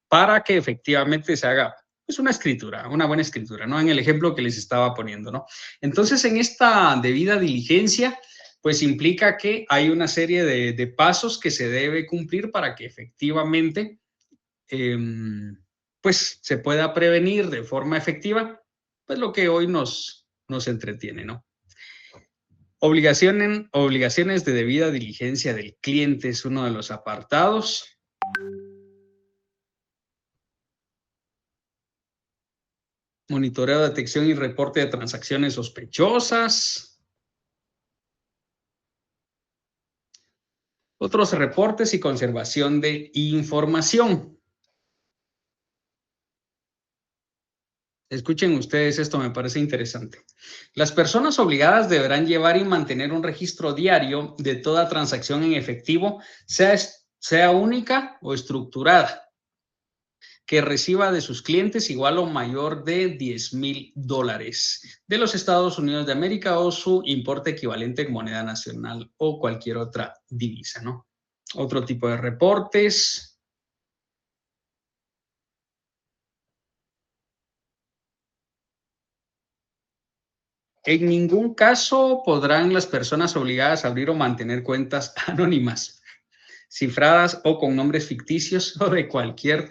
para que efectivamente se haga pues una escritura, una buena escritura, ¿no? En el ejemplo que les estaba poniendo, ¿no? Entonces, en esta debida diligencia, pues implica que hay una serie de pasos que se debe cumplir para que efectivamente pues se pueda prevenir de forma efectiva, pues lo que hoy nos entretiene, ¿no? Obligaciones de debida diligencia del cliente es uno de los apartados. Monitoreo, detección y reporte de transacciones sospechosas. Otros reportes y conservación de información. Escuchen ustedes esto, me parece interesante. Las personas obligadas deberán llevar y mantener un registro diario de toda transacción en efectivo, sea única o estructurada, que reciba de sus clientes igual o mayor de $10,000 de los Estados Unidos de América o su importe equivalente en moneda nacional o cualquier otra divisa, ¿no? Otro tipo de reportes. En ningún caso podrán las personas obligadas a abrir o mantener cuentas anónimas, cifradas o con nombres ficticios o de cualquier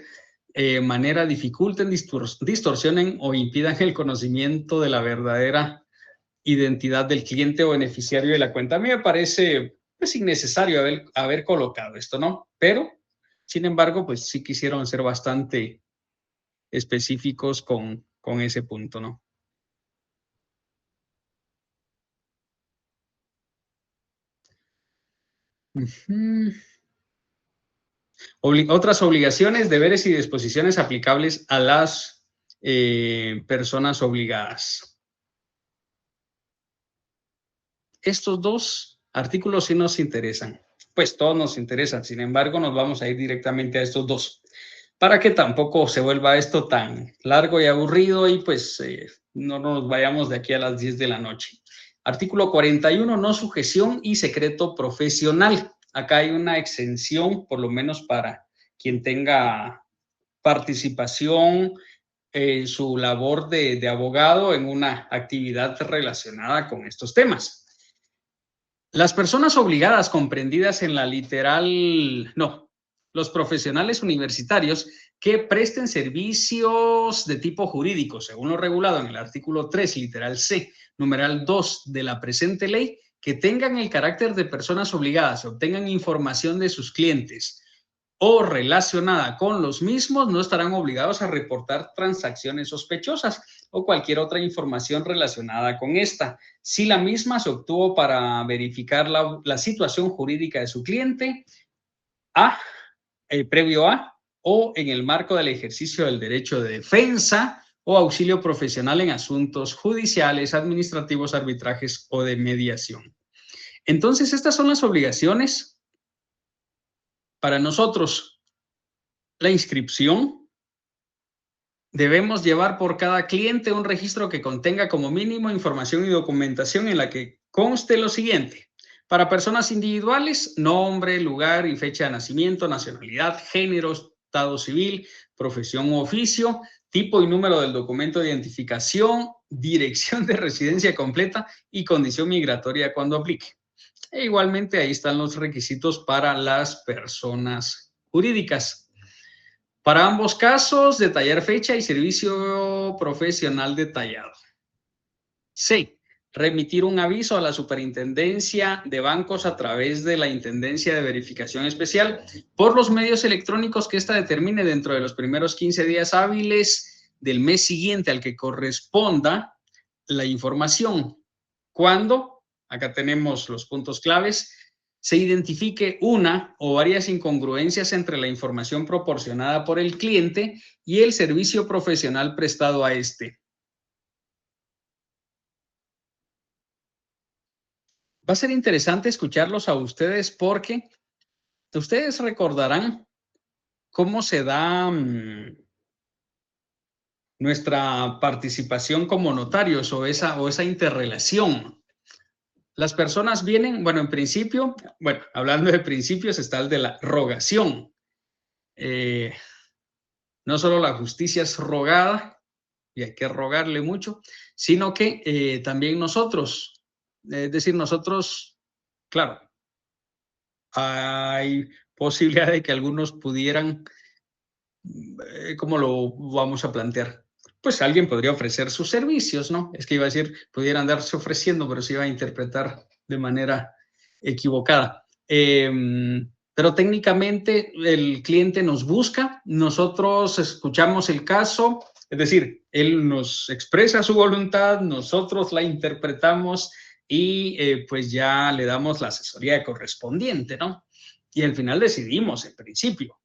manera dificulten, distorsionen o impidan el conocimiento de la verdadera identidad del cliente o beneficiario de la cuenta. A mí me parece pues innecesario haber colocado esto, ¿no? Pero, sin embargo, pues sí quisieron ser bastante específicos con ese punto, ¿no? Otras obligaciones, deberes y disposiciones aplicables a las personas obligadas. Estos dos artículos sí nos interesan, pues todos nos interesan, sin embargo nos vamos a ir directamente a estos dos, para que tampoco se vuelva esto tan largo y aburrido y pues no nos vayamos de aquí a las 10 de la noche. Artículo 41, no sujeción y secreto profesional. Acá hay una exención, por lo menos para quien tenga participación en su labor de abogado en una actividad relacionada con estos temas. Las personas obligadas comprendidas en la literal, no, los profesionales universitarios que presten servicios de tipo jurídico, según lo regulado en el artículo 3, literal C, numeral 2 de la presente ley, que tengan el carácter de personas obligadas, obtengan información de sus clientes o relacionada con los mismos, no estarán obligados a reportar transacciones sospechosas o cualquier otra información relacionada con esta, si la misma se obtuvo para verificar la situación jurídica de su cliente, previo a, o en el marco del ejercicio del derecho de defensa o auxilio profesional en asuntos judiciales, administrativos, arbitrajes o de mediación. Entonces, estas son las obligaciones para nosotros. La inscripción. Debemos llevar por cada cliente un registro que contenga como mínimo información y documentación en la que conste lo siguiente. Para personas individuales, nombre, lugar y fecha de nacimiento, nacionalidad, género, estado civil, profesión u oficio, tipo y número del documento de identificación, dirección de residencia completa y condición migratoria cuando aplique. E igualmente ahí están los requisitos para las personas jurídicas. Para ambos casos, detallar fecha y servicio profesional detallado. C. remitir un aviso a la Superintendencia de Bancos a través de la Intendencia de Verificación Especial por los medios electrónicos que ésta determine dentro de los primeros 15 días hábiles del mes siguiente al que corresponda la información. Cuando, acá tenemos los puntos claves, se identifique una o varias incongruencias entre la información proporcionada por el cliente y el servicio profesional prestado a este. Va a ser interesante escucharlos a ustedes porque ustedes recordarán cómo se da nuestra participación como notarios o esa interrelación. Las personas vienen, bueno, en principio, bueno, hablando de principios está el de la rogación. No solo la justicia es rogada y hay que rogarle mucho, sino que también nosotros, es decir, nosotros, claro, hay posibilidad de que algunos pudieran, ¿cómo lo vamos a plantear? Pues alguien podría ofrecer sus servicios, ¿no? Es que iba a decir, pudieran darse ofreciendo, pero se iba a interpretar de manera equivocada. Pero técnicamente el cliente nos busca, nosotros escuchamos el caso, es decir, él nos expresa su voluntad, nosotros la interpretamos y pues ya le damos la asesoría correspondiente, ¿no? Y al final decidimos, en principio,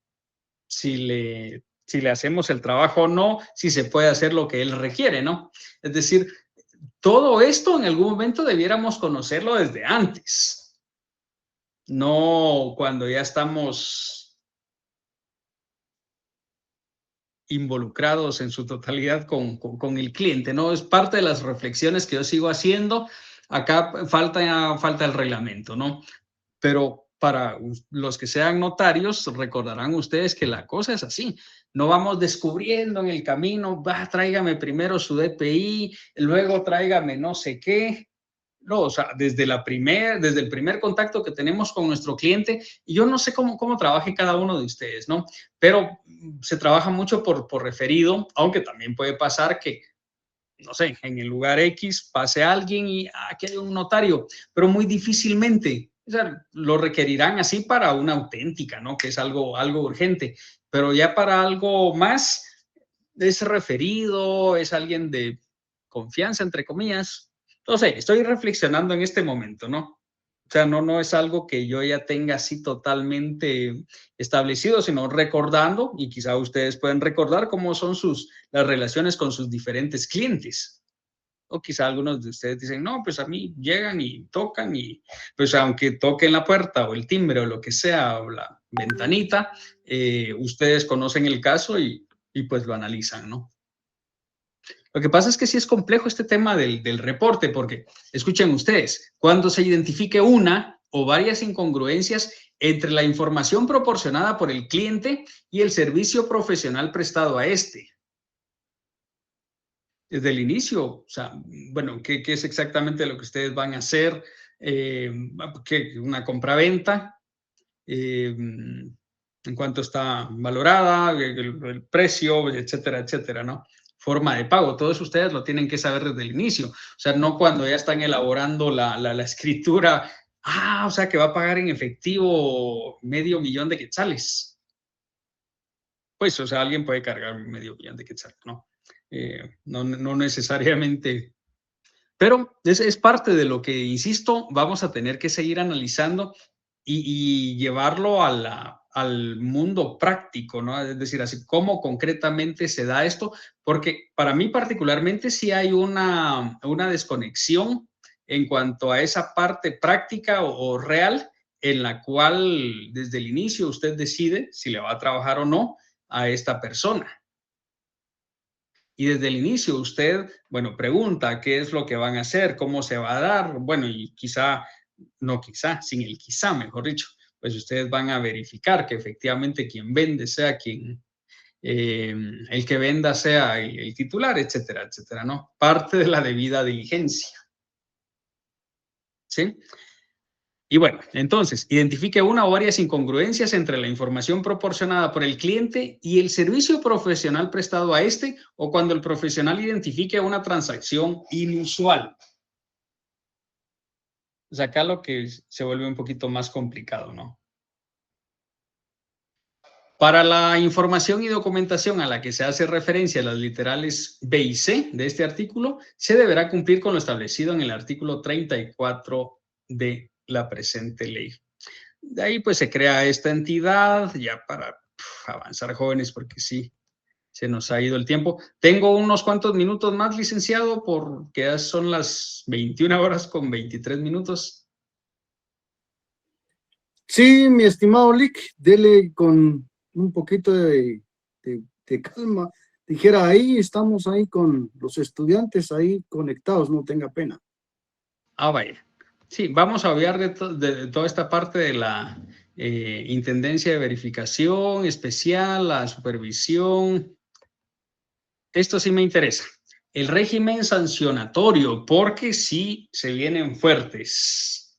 si le hacemos el trabajo o no, si se puede hacer lo que él requiere, ¿no? Es decir, todo esto en algún momento debiéramos conocerlo desde antes, no cuando ya estamos involucrados en su totalidad con el cliente, ¿no? Es parte de las reflexiones que yo sigo haciendo. Acá falta el reglamento, ¿no? Pero para los que sean notarios, recordarán ustedes que la cosa es así. No vamos descubriendo en el camino, tráigame primero su DPI, luego tráigame no sé qué. No, o sea, desde el primer contacto que tenemos con nuestro cliente, y yo no sé cómo trabaje cada uno de ustedes, ¿no? Pero se trabaja mucho por referido, aunque también puede pasar que, no sé, en el lugar X pase alguien y aquí hay un notario, pero muy difícilmente. O sea, lo requerirán así para una auténtica, ¿no? Que es algo urgente, pero ya para algo más es referido, es alguien de confianza, entre comillas. Entonces, estoy reflexionando en este momento, ¿no? O sea, no es algo que yo ya tenga así totalmente establecido, sino recordando, y quizá ustedes pueden recordar cómo son las relaciones con sus diferentes clientes. O quizá algunos de ustedes dicen, no, pues a mí llegan y tocan y pues aunque toquen la puerta o el timbre o lo que sea, o la ventanita, ustedes conocen el caso y pues lo analizan, ¿no? Lo que pasa es que sí es complejo este tema del reporte, porque escuchen ustedes, cuando se identifique una o varias incongruencias entre la información proporcionada por el cliente y el servicio profesional prestado a este. Desde el inicio, o sea, bueno, ¿qué es exactamente lo que ustedes van a hacer? Una compraventa, en cuánto está valorada, el precio, etcétera, etcétera, ¿no? Forma de pago, todo eso ustedes lo tienen que saber desde el inicio, o sea, no cuando ya están elaborando la escritura, o sea, que va a pagar en efectivo $500,000 de quetzales. Pues, o sea, alguien puede cargar $500,000 de quetzales, ¿no? No necesariamente, pero es parte de lo que, insisto, vamos a tener que seguir analizando y llevarlo al mundo práctico, ¿no? Es decir, así cómo concretamente se da esto, porque para mí particularmente sí hay una desconexión en cuanto a esa parte práctica o real en la cual desde el inicio usted decide si le va a trabajar o no a esta persona. Y desde el inicio usted, bueno, pregunta qué es lo que van a hacer, cómo se va a dar, bueno, y sin el quizá, mejor dicho, pues ustedes van a verificar que efectivamente quien vende sea el que venda sea el titular, etcétera, etcétera, ¿no? Parte de la debida diligencia. ¿Sí? Y bueno, entonces, identifique una o varias incongruencias entre la información proporcionada por el cliente y el servicio profesional prestado a este, o cuando el profesional identifique una transacción inusual. Pues acá lo que se vuelve un poquito más complicado, ¿no? Para la información y documentación a la que se hace referencia las literales B y C de este artículo, se deberá cumplir con lo establecido en el artículo 34 de la presente ley. De ahí pues se crea esta entidad ya para avanzar, jóvenes, porque sí, se nos ha ido el tiempo. Tengo unos cuantos minutos más, licenciado, porque ya son las 21 horas con 23 minutos. Sí, mi estimado Lick, dele con un poquito de calma. Dijera, ahí estamos ahí con los estudiantes ahí conectados, no tenga pena. Ah, vaya. Sí, vamos a hablar de toda esta parte de la intendencia de verificación especial, la supervisión. Esto sí me interesa. El régimen sancionatorio, porque sí se vienen fuertes.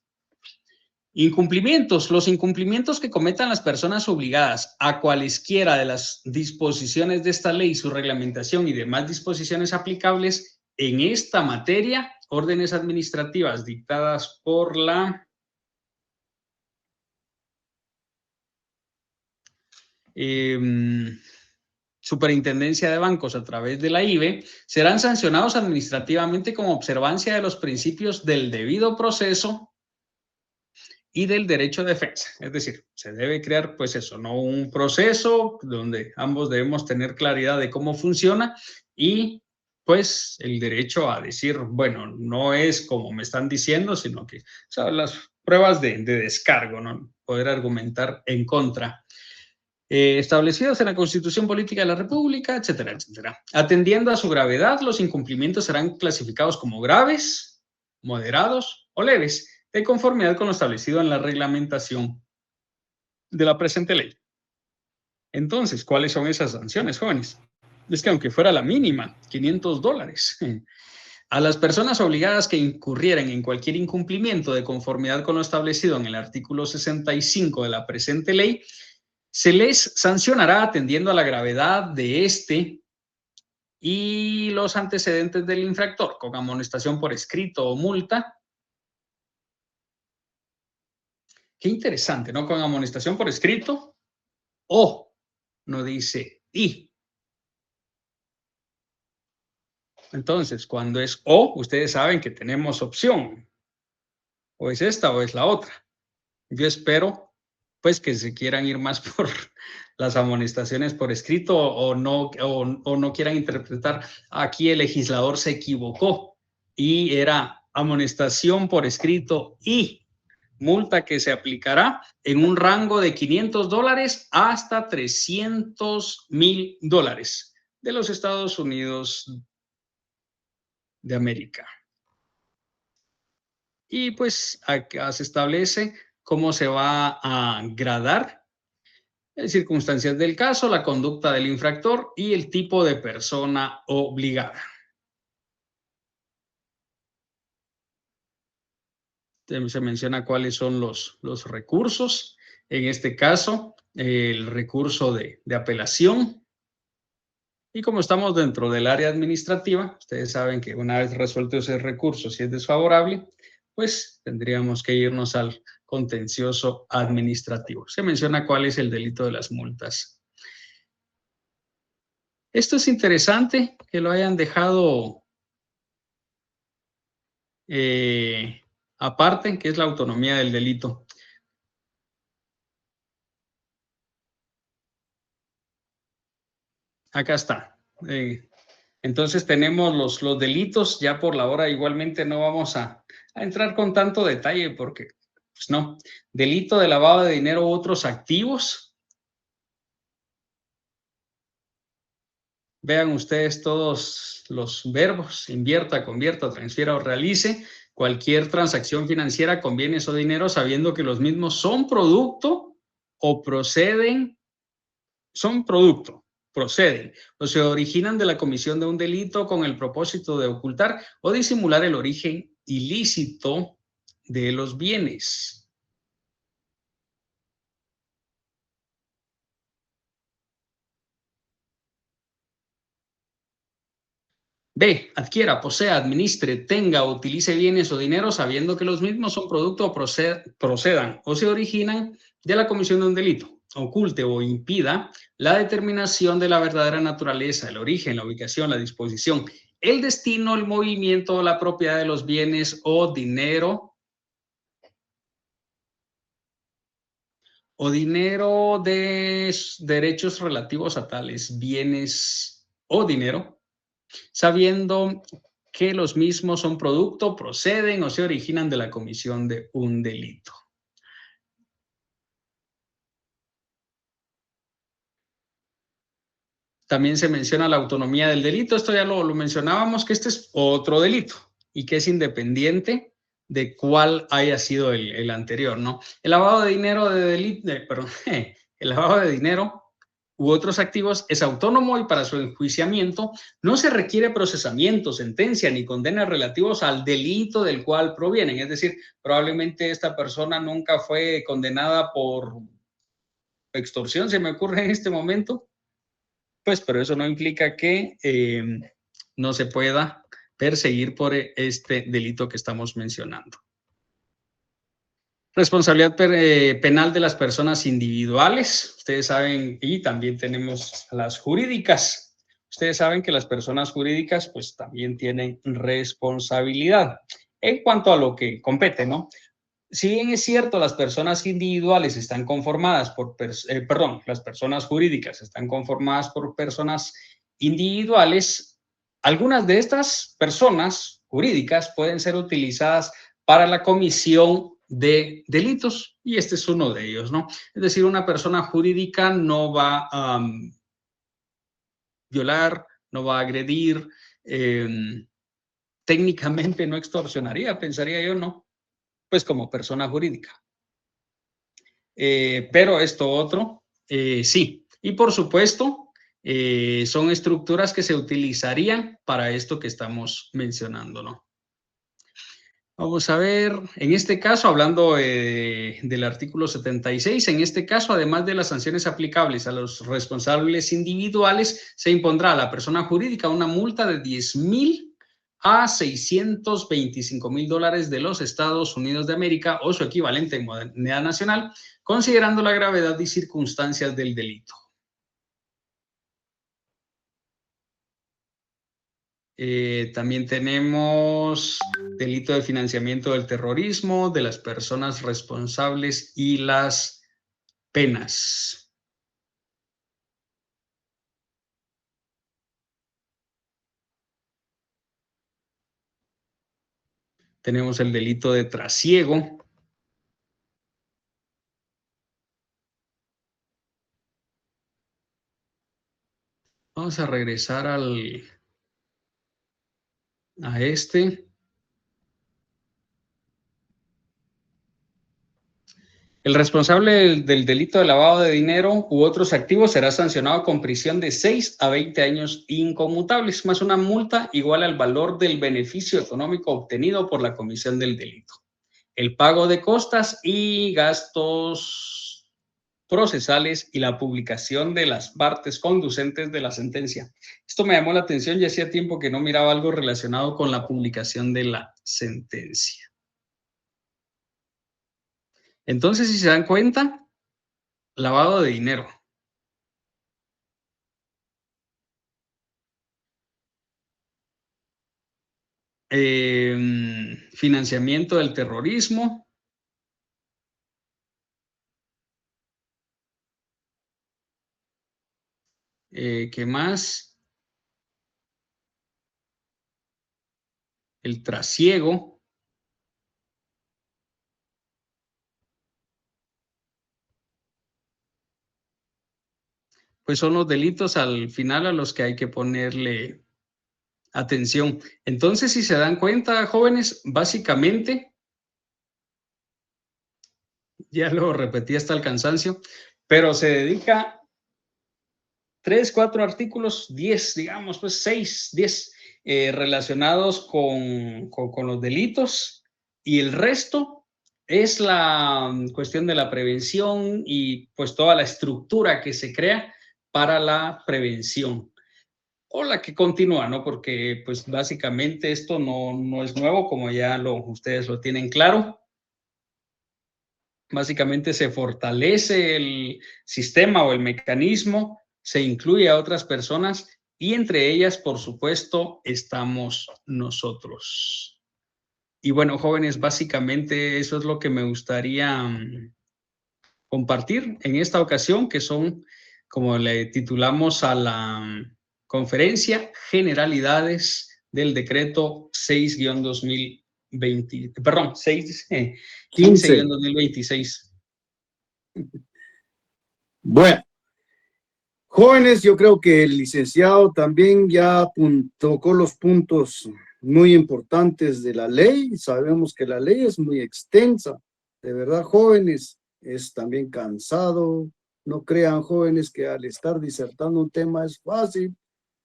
Incumplimientos. Los incumplimientos que cometan las personas obligadas a cualesquiera de las disposiciones de esta ley, su reglamentación y demás disposiciones aplicables en esta materia, órdenes administrativas dictadas por la Superintendencia de Bancos a través de la IBE, serán sancionados administrativamente como observancia de los principios del debido proceso y del derecho de defensa. Es decir, se debe crear, pues eso, no un proceso donde ambos debemos tener claridad de cómo funciona y pues el derecho a decir, bueno, no es como me están diciendo, sino que, o sea, las pruebas de descargo, ¿no? Poder argumentar en contra. Establecidas en la Constitución Política de la República, etcétera, etcétera. Atendiendo a su gravedad, los incumplimientos serán clasificados como graves, moderados o leves, de conformidad con lo establecido en la reglamentación de la presente ley. Entonces, ¿cuáles son esas sanciones, jóvenes? Es que aunque fuera la mínima, $500, a las personas obligadas que incurrieran en cualquier incumplimiento de conformidad con lo establecido en el artículo 65 de la presente ley, se les sancionará atendiendo a la gravedad de este y los antecedentes del infractor, con amonestación por escrito o multa. Qué interesante, ¿no? Con amonestación por escrito o no dice y. Entonces, cuando es o, ustedes saben que tenemos opción. O es esta o es la otra. Yo espero, pues, que se quieran ir más por las amonestaciones por escrito o no quieran interpretar, aquí el legislador se equivocó y era amonestación por escrito y multa que se aplicará en un rango de $500 hasta $300,000 de los Estados Unidos de América. Y pues acá se establece cómo se va a gradar las circunstancias del caso, la conducta del infractor y el tipo de persona obligada. Se menciona cuáles son los recursos. En este caso, el recurso de apelación. Y como estamos dentro del área administrativa, ustedes saben que una vez resuelto ese recurso, si es desfavorable, pues tendríamos que irnos al contencioso administrativo. Se menciona cuál es el delito de las multas. Esto es interesante que lo hayan dejado aparte, que es la autonomía del delito. Acá está. Entonces tenemos los delitos, ya por la hora igualmente no vamos a entrar con tanto detalle porque, pues no, delito de lavado de dinero u otros activos. Vean ustedes todos los verbos, invierta, convierta, transfiera o realice cualquier transacción financiera con bienes o dinero sabiendo que los mismos son producto o proceden, son producto, proceden o se originan de la comisión de un delito con el propósito de ocultar o disimular el origen ilícito de los bienes. B, adquiera, posea, administre, tenga o utilice bienes o dinero sabiendo que los mismos son producto o procedan o se originan de la comisión de un delito. Oculte o impida la determinación de la verdadera naturaleza, el origen, la ubicación, la disposición, el destino, el movimiento o la propiedad de los bienes o dinero de derechos relativos a tales bienes o dinero, sabiendo que los mismos son producto, proceden o se originan de la comisión de un delito. También se menciona la autonomía del delito. Esto ya lo mencionábamos, que este es otro delito y que es independiente de cuál haya sido el anterior, ¿no? El lavado de dinero el lavado de dinero u otros activos es autónomo y para su enjuiciamiento no se requiere procesamiento, sentencia ni condenas relativos al delito del cual provienen. Es decir, probablemente esta persona nunca fue condenada por extorsión, se me ocurre en este momento, pues, pero eso no implica que no se pueda perseguir por este delito que estamos mencionando. Responsabilidad penal de las personas individuales. Ustedes saben, y también tenemos las jurídicas. Ustedes saben que las personas jurídicas pues también tienen responsabilidad en cuanto a lo que compete, ¿no? Si bien es cierto, las personas individuales están conformadas por, las personas jurídicas están conformadas por personas individuales, algunas de estas personas jurídicas pueden ser utilizadas para la comisión de delitos y este es uno de ellos, ¿no? Es decir, una persona jurídica no va a violar, no va a agredir, técnicamente no extorsionaría, pensaría yo, ¿no? Pues como persona jurídica. Pero esto otro, sí. Y por supuesto, son estructuras que se utilizarían para esto que estamos mencionando, ¿no? Vamos a ver, en este caso, hablando del artículo 76, en este caso, además de las sanciones aplicables a los responsables individuales, se impondrá a la persona jurídica una multa de 10,000 a 625,000 dólares de los Estados Unidos de América o su equivalente en moneda nacional, considerando la gravedad y circunstancias del delito. También tenemos delito de financiamiento del terrorismo, de las personas responsables y las penas. Tenemos el delito de trasiego. Vamos a regresar a este. El responsable del delito de lavado de dinero u otros activos será sancionado con prisión de 6 a 20 años inconmutables, más una multa igual al valor del beneficio económico obtenido por la comisión del delito. El pago de costas y gastos procesales y la publicación de las partes conducentes de la sentencia. Esto me llamó la atención, ya hacía tiempo que no miraba algo relacionado con la publicación de la sentencia. Entonces, si se dan cuenta, lavado de dinero. Financiamiento del terrorismo. ¿Qué más? El trasiego. Pues son los delitos al final a los que hay que ponerle atención. Entonces, si se dan cuenta, jóvenes, básicamente, ya lo repetí hasta el cansancio, pero se dedica 3, 4 artículos, 10, digamos, pues 6, 10 relacionados con los delitos y el resto es la cuestión de la prevención y pues toda la estructura que se crea para la prevención. o la que continúa, ¿no? Porque pues básicamente esto no es nuevo, como ya ustedes lo tienen claro. Básicamente se fortalece el sistema o el mecanismo, se incluye a otras personas y entre ellas, por supuesto, estamos nosotros. Y bueno, jóvenes, básicamente eso es lo que me gustaría compartir en esta ocasión, que son, como le titulamos a la conferencia, generalidades del decreto 6-2020, perdón, 6, 15. 15-2026. Bueno, jóvenes, yo creo que el licenciado también ya tocó los puntos muy importantes de la ley. Sabemos que la ley es muy extensa. De verdad, jóvenes, es también cansado. No crean, jóvenes, que al estar disertando un tema es fácil.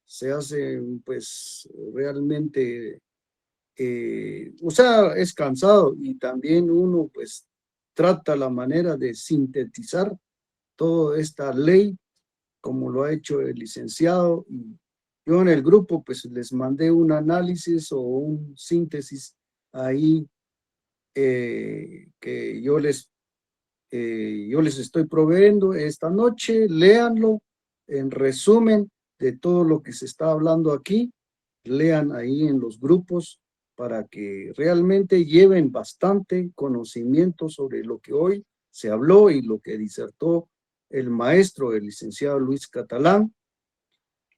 Se hace, pues, realmente, o sea, es cansado y también uno, pues, trata la manera de sintetizar toda esta ley como lo ha hecho el licenciado. Y yo en el grupo pues les mandé un análisis o un síntesis ahí que yo les estoy proveyendo esta noche. Léanlo en resumen de todo lo que se está hablando aquí. Lean ahí en los grupos para que realmente lleven bastante conocimiento sobre lo que hoy se habló y lo que disertó el maestro, el licenciado Luis Catalán.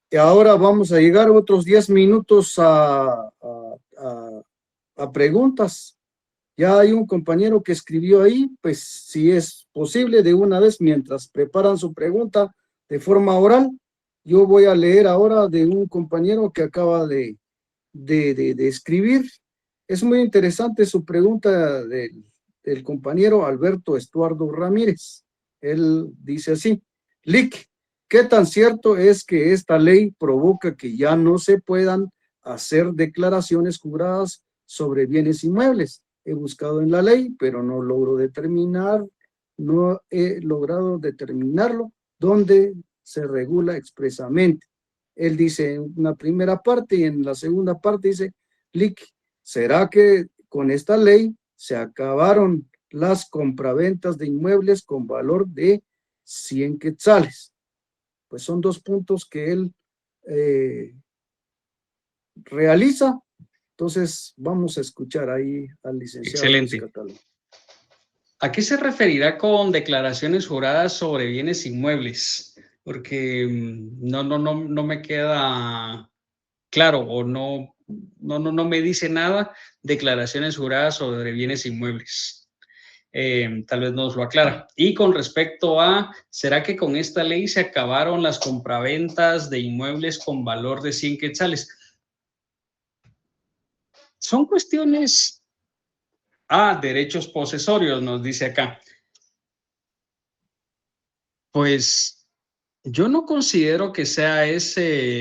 Y ahora vamos a llegar otros 10 minutos a preguntas. Ya hay un compañero que escribió ahí, pues si es posible de una vez, mientras preparan su pregunta de forma oral, yo voy a leer ahora de un compañero que acaba de escribir. Es muy interesante su pregunta del compañero Alberto Estuardo Ramírez. Él dice así: Lic, ¿qué tan cierto es que esta ley provoca que ya no se puedan hacer declaraciones juradas sobre bienes inmuebles? He buscado en la ley, pero no he logrado determinarlo donde se regula expresamente. Él dice en una primera parte y en la segunda parte dice: Lic, ¿será que con esta ley se acabaron las compraventas de inmuebles con valor de 100 quetzales? Pues son dos puntos que él realiza. Entonces vamos a escuchar ahí al licenciado Luis Excelente. Catalán. ¿A qué se referirá con declaraciones juradas sobre bienes inmuebles? Porque no me queda claro o no me dice nada declaraciones juradas sobre bienes inmuebles. Tal vez nos lo aclara. Y con respecto a, ¿será que con esta ley se acabaron las compraventas de inmuebles con valor de 100 quetzales? Son cuestiones, derechos posesorios, nos dice acá. Pues yo no considero que sea ese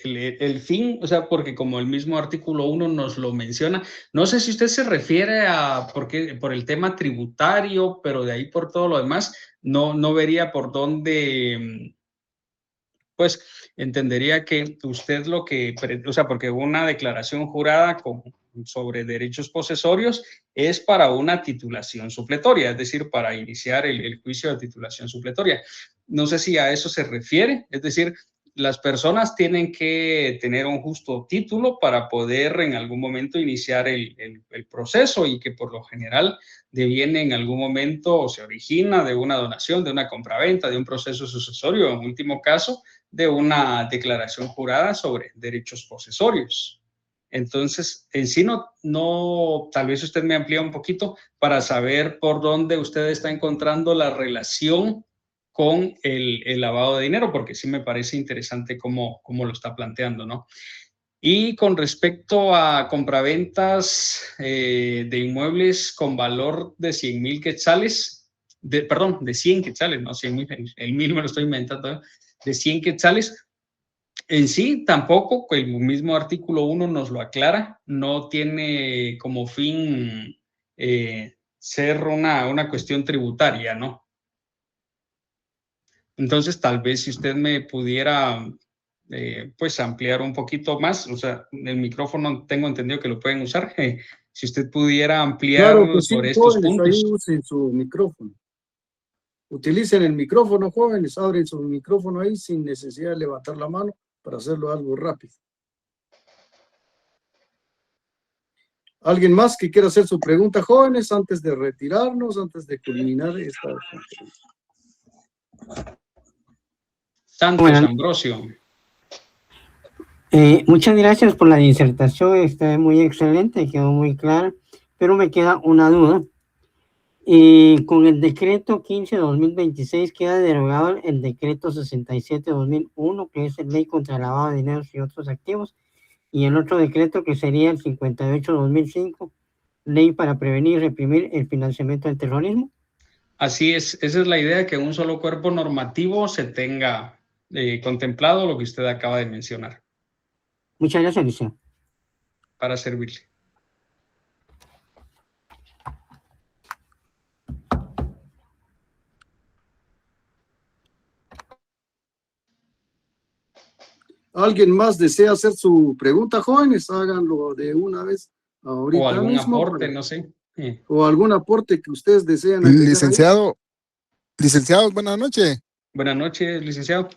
el fin, o sea, porque como el mismo artículo 1 nos lo menciona, no sé si usted se refiere a por el tema tributario, pero de ahí por todo lo demás, no vería por dónde, pues entendería que usted lo que, o sea, porque una declaración jurada sobre derechos posesorios es para una titulación supletoria, es decir, para iniciar el juicio de titulación supletoria. No sé si a eso se refiere, es decir, las personas tienen que tener un justo título para poder en algún momento iniciar el proceso y que por lo general deviene en algún momento o se origina de una donación, de una compraventa, de un proceso sucesorio, en último caso, de una declaración jurada sobre derechos posesorios. Entonces, en sí tal vez usted me amplía un poquito para saber por dónde usted está encontrando la relación con el lavado de dinero, porque sí me parece interesante cómo lo está planteando, ¿no? Y con respecto a compraventas de inmuebles con valor de 100,000 quetzales, perdón, de 100 quetzales, no 100,000, el 1,000 me lo estoy inventando, de 100 quetzales, en sí tampoco, el mismo artículo 1 nos lo aclara, no tiene como fin ser una cuestión tributaria, ¿no? Entonces, tal vez si usted me pudiera pues ampliar un poquito más, o sea, el micrófono tengo entendido que lo pueden usar. Si usted pudiera ampliar Claro que sí, sobre estos jóvenes, ahí puntos. usen su micrófono. Utilicen el micrófono, jóvenes, abren su micrófono ahí sin necesidad de levantar la mano para hacerlo algo rápido. ¿Alguien más que quiera hacer su pregunta, jóvenes, antes de retirarnos, antes de culminar esta conferencia? Santos Bueno, Ambrosio. muchas gracias por la disertación, está muy excelente, quedó muy clara, pero me queda una duda. Con el decreto 15-2026 queda derogado el decreto 67-2001, que es el ley contra el lavado de dinero y otros activos, y el otro decreto que sería el 58-2005, ley para prevenir y reprimir el financiamiento del terrorismo. Así es, esa es la idea, que un solo cuerpo normativo se tenga contemplado lo que usted acaba de mencionar. Muchas gracias, Alicia. Para servirle. ¿Alguien más desea hacer su pregunta, jóvenes? Háganlo de una vez ahorita O algún mismo. aporte, no sé. O algún aporte que ustedes desean agregar Licenciado, buenas noches. Buenas noches, licenciado.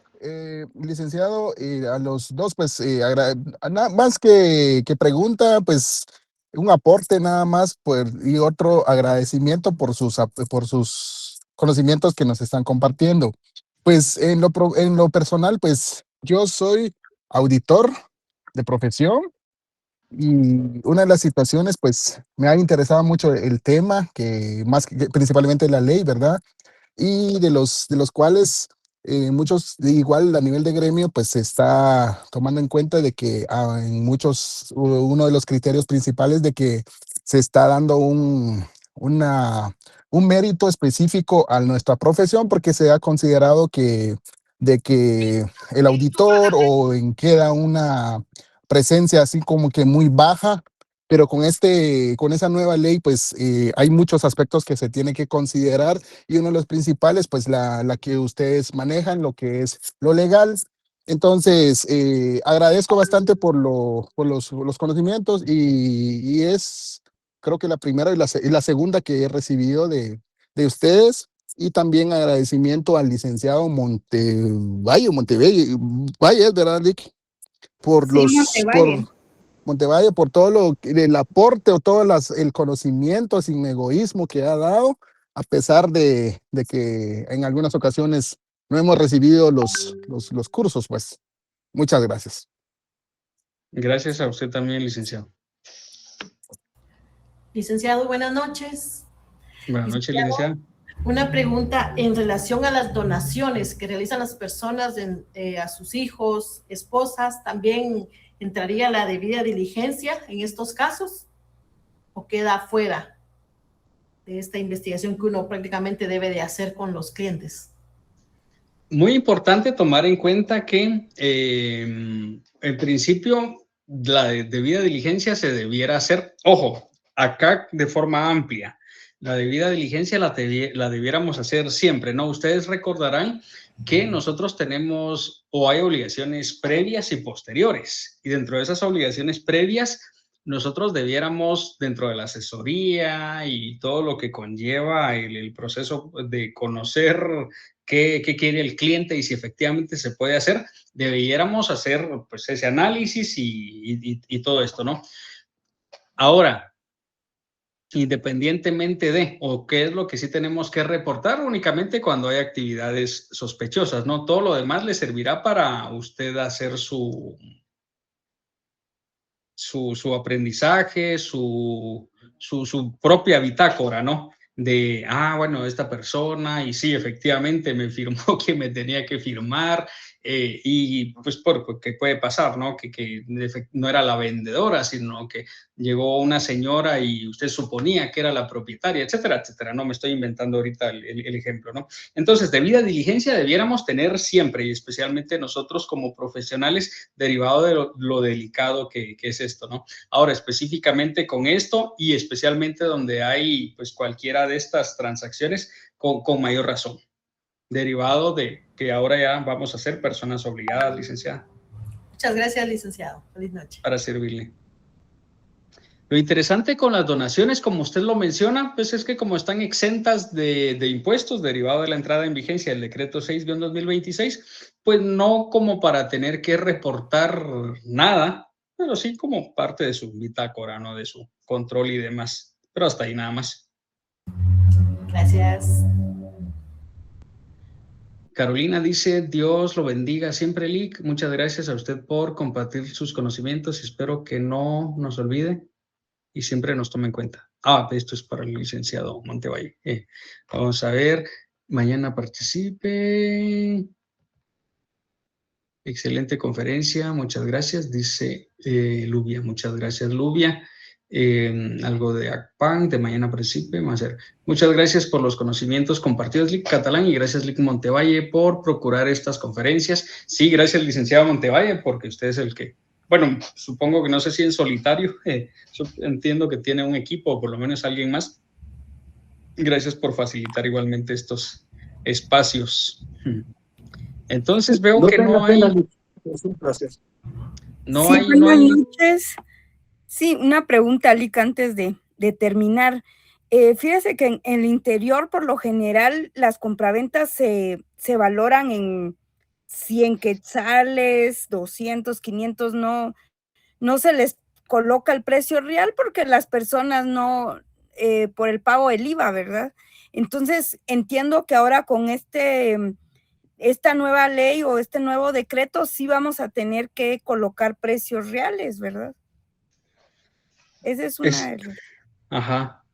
Licenciado, a los dos, pues, nada más que pregunta, pues, un aporte nada más, pues, y otro agradecimiento por sus conocimientos que nos están compartiendo. Pues, en lo personal, pues, yo soy auditor de profesión y una de las situaciones, pues, me ha interesado mucho el tema, que más que principalmente la ley, ¿verdad? Y de los cuales muchos, igual a nivel de gremio, pues se está tomando en cuenta de que en muchos, uno de los criterios principales de que se está dando un mérito específico a nuestra profesión, porque se ha considerado de que el auditor o en queda una presencia así como que muy baja, pero con esa nueva ley, pues hay muchos aspectos que se tienen que considerar y uno de los principales, pues la que ustedes manejan, lo que es lo legal. Entonces, agradezco bastante por los conocimientos y es, creo que la primera y la segunda que he recibido de ustedes. Y también agradecimiento al licenciado Montevalle, ¿verdad, Lick? Por Sí, Montevalle. Montevalle, por todo el aporte o todo el conocimiento sin egoísmo que ha dado, a pesar de que en algunas ocasiones no hemos recibido los cursos, pues. Muchas gracias. Gracias a usted también, licenciado. Licenciado, buenas noches. Buenas noches, licenciado. Una pregunta en relación a las donaciones que realizan las personas a sus hijos, esposas, ¿también entraría la debida diligencia en estos casos o queda fuera de esta investigación que uno prácticamente debe de hacer con los clientes? Muy importante tomar en cuenta que en principio la debida diligencia se debiera hacer, ojo, acá de forma amplia. La debida diligencia la debiéramos hacer siempre, ¿no? Ustedes recordarán que nosotros tenemos o hay obligaciones previas y posteriores. Y dentro de esas obligaciones previas, nosotros debiéramos, dentro de la asesoría y todo lo que conlleva el proceso de conocer qué quiere el cliente y si efectivamente se puede hacer, debiéramos hacer pues ese análisis y todo esto, ¿no? Ahora, independientemente de, o qué es lo que sí tenemos que reportar, únicamente cuando hay actividades sospechosas, ¿no? Todo lo demás le servirá para usted hacer su aprendizaje, su propia bitácora, ¿no? De, bueno, esta persona, y sí, efectivamente me firmó que me tenía que firmar, y pues porque puede pasar, ¿no? Que no era la vendedora, sino que llegó una señora y usted suponía que era la propietaria, etcétera, etcétera. No me estoy inventando ahorita el ejemplo, ¿no? Entonces, debida diligencia debiéramos tener siempre, y especialmente nosotros como profesionales, derivado de lo delicado que es esto, ¿no? Ahora, específicamente con esto y especialmente donde hay pues cualquiera de estas transacciones, con mayor razón, derivado de que ahora ya vamos a ser personas obligadas, licenciada. Muchas gracias, licenciado. Feliz noche. Para servirle. Lo interesante con las donaciones, como usted lo menciona, pues es que como están exentas de impuestos derivado de la entrada en vigencia del decreto 6-2026, pues no como para tener que reportar nada, pero sí como parte de su bitácora, ¿no? De su control y demás. Pero hasta ahí nada más. Gracias. Carolina dice, Dios lo bendiga siempre, Lic. Muchas gracias a usted por compartir sus conocimientos. Espero que no nos olvide y siempre nos tome en cuenta. Esto es para el licenciado Montevalle. Vamos a ver. Mañana participe. Excelente conferencia. Muchas gracias. Dice Lubia. Muchas gracias, Lubia. Algo de ACPAN, de mañana participe. Vamos a hacer. Muchas gracias por los conocimientos compartidos, Lic Catalán, y gracias, Lic Montevalle, por procurar estas conferencias. Sí, gracias, licenciado Montevalle, porque usted es el que, bueno, supongo que no sé si en solitario, yo entiendo que tiene un equipo, o por lo menos alguien más. Gracias por facilitar igualmente estos espacios. Entonces veo que no hay... Es un placer. No hay... Buenas noches. Sí, una pregunta, Lic, antes de terminar. Fíjese que en el interior, por lo general, las compraventas se valoran en 100 quetzales, 200, 500, no se les coloca el precio real porque las personas no, por el pago del IVA, ¿verdad? Entonces, entiendo que ahora con esta nueva ley o este nuevo decreto sí vamos a tener que colocar precios reales, ¿verdad? Esa es una... Ajá.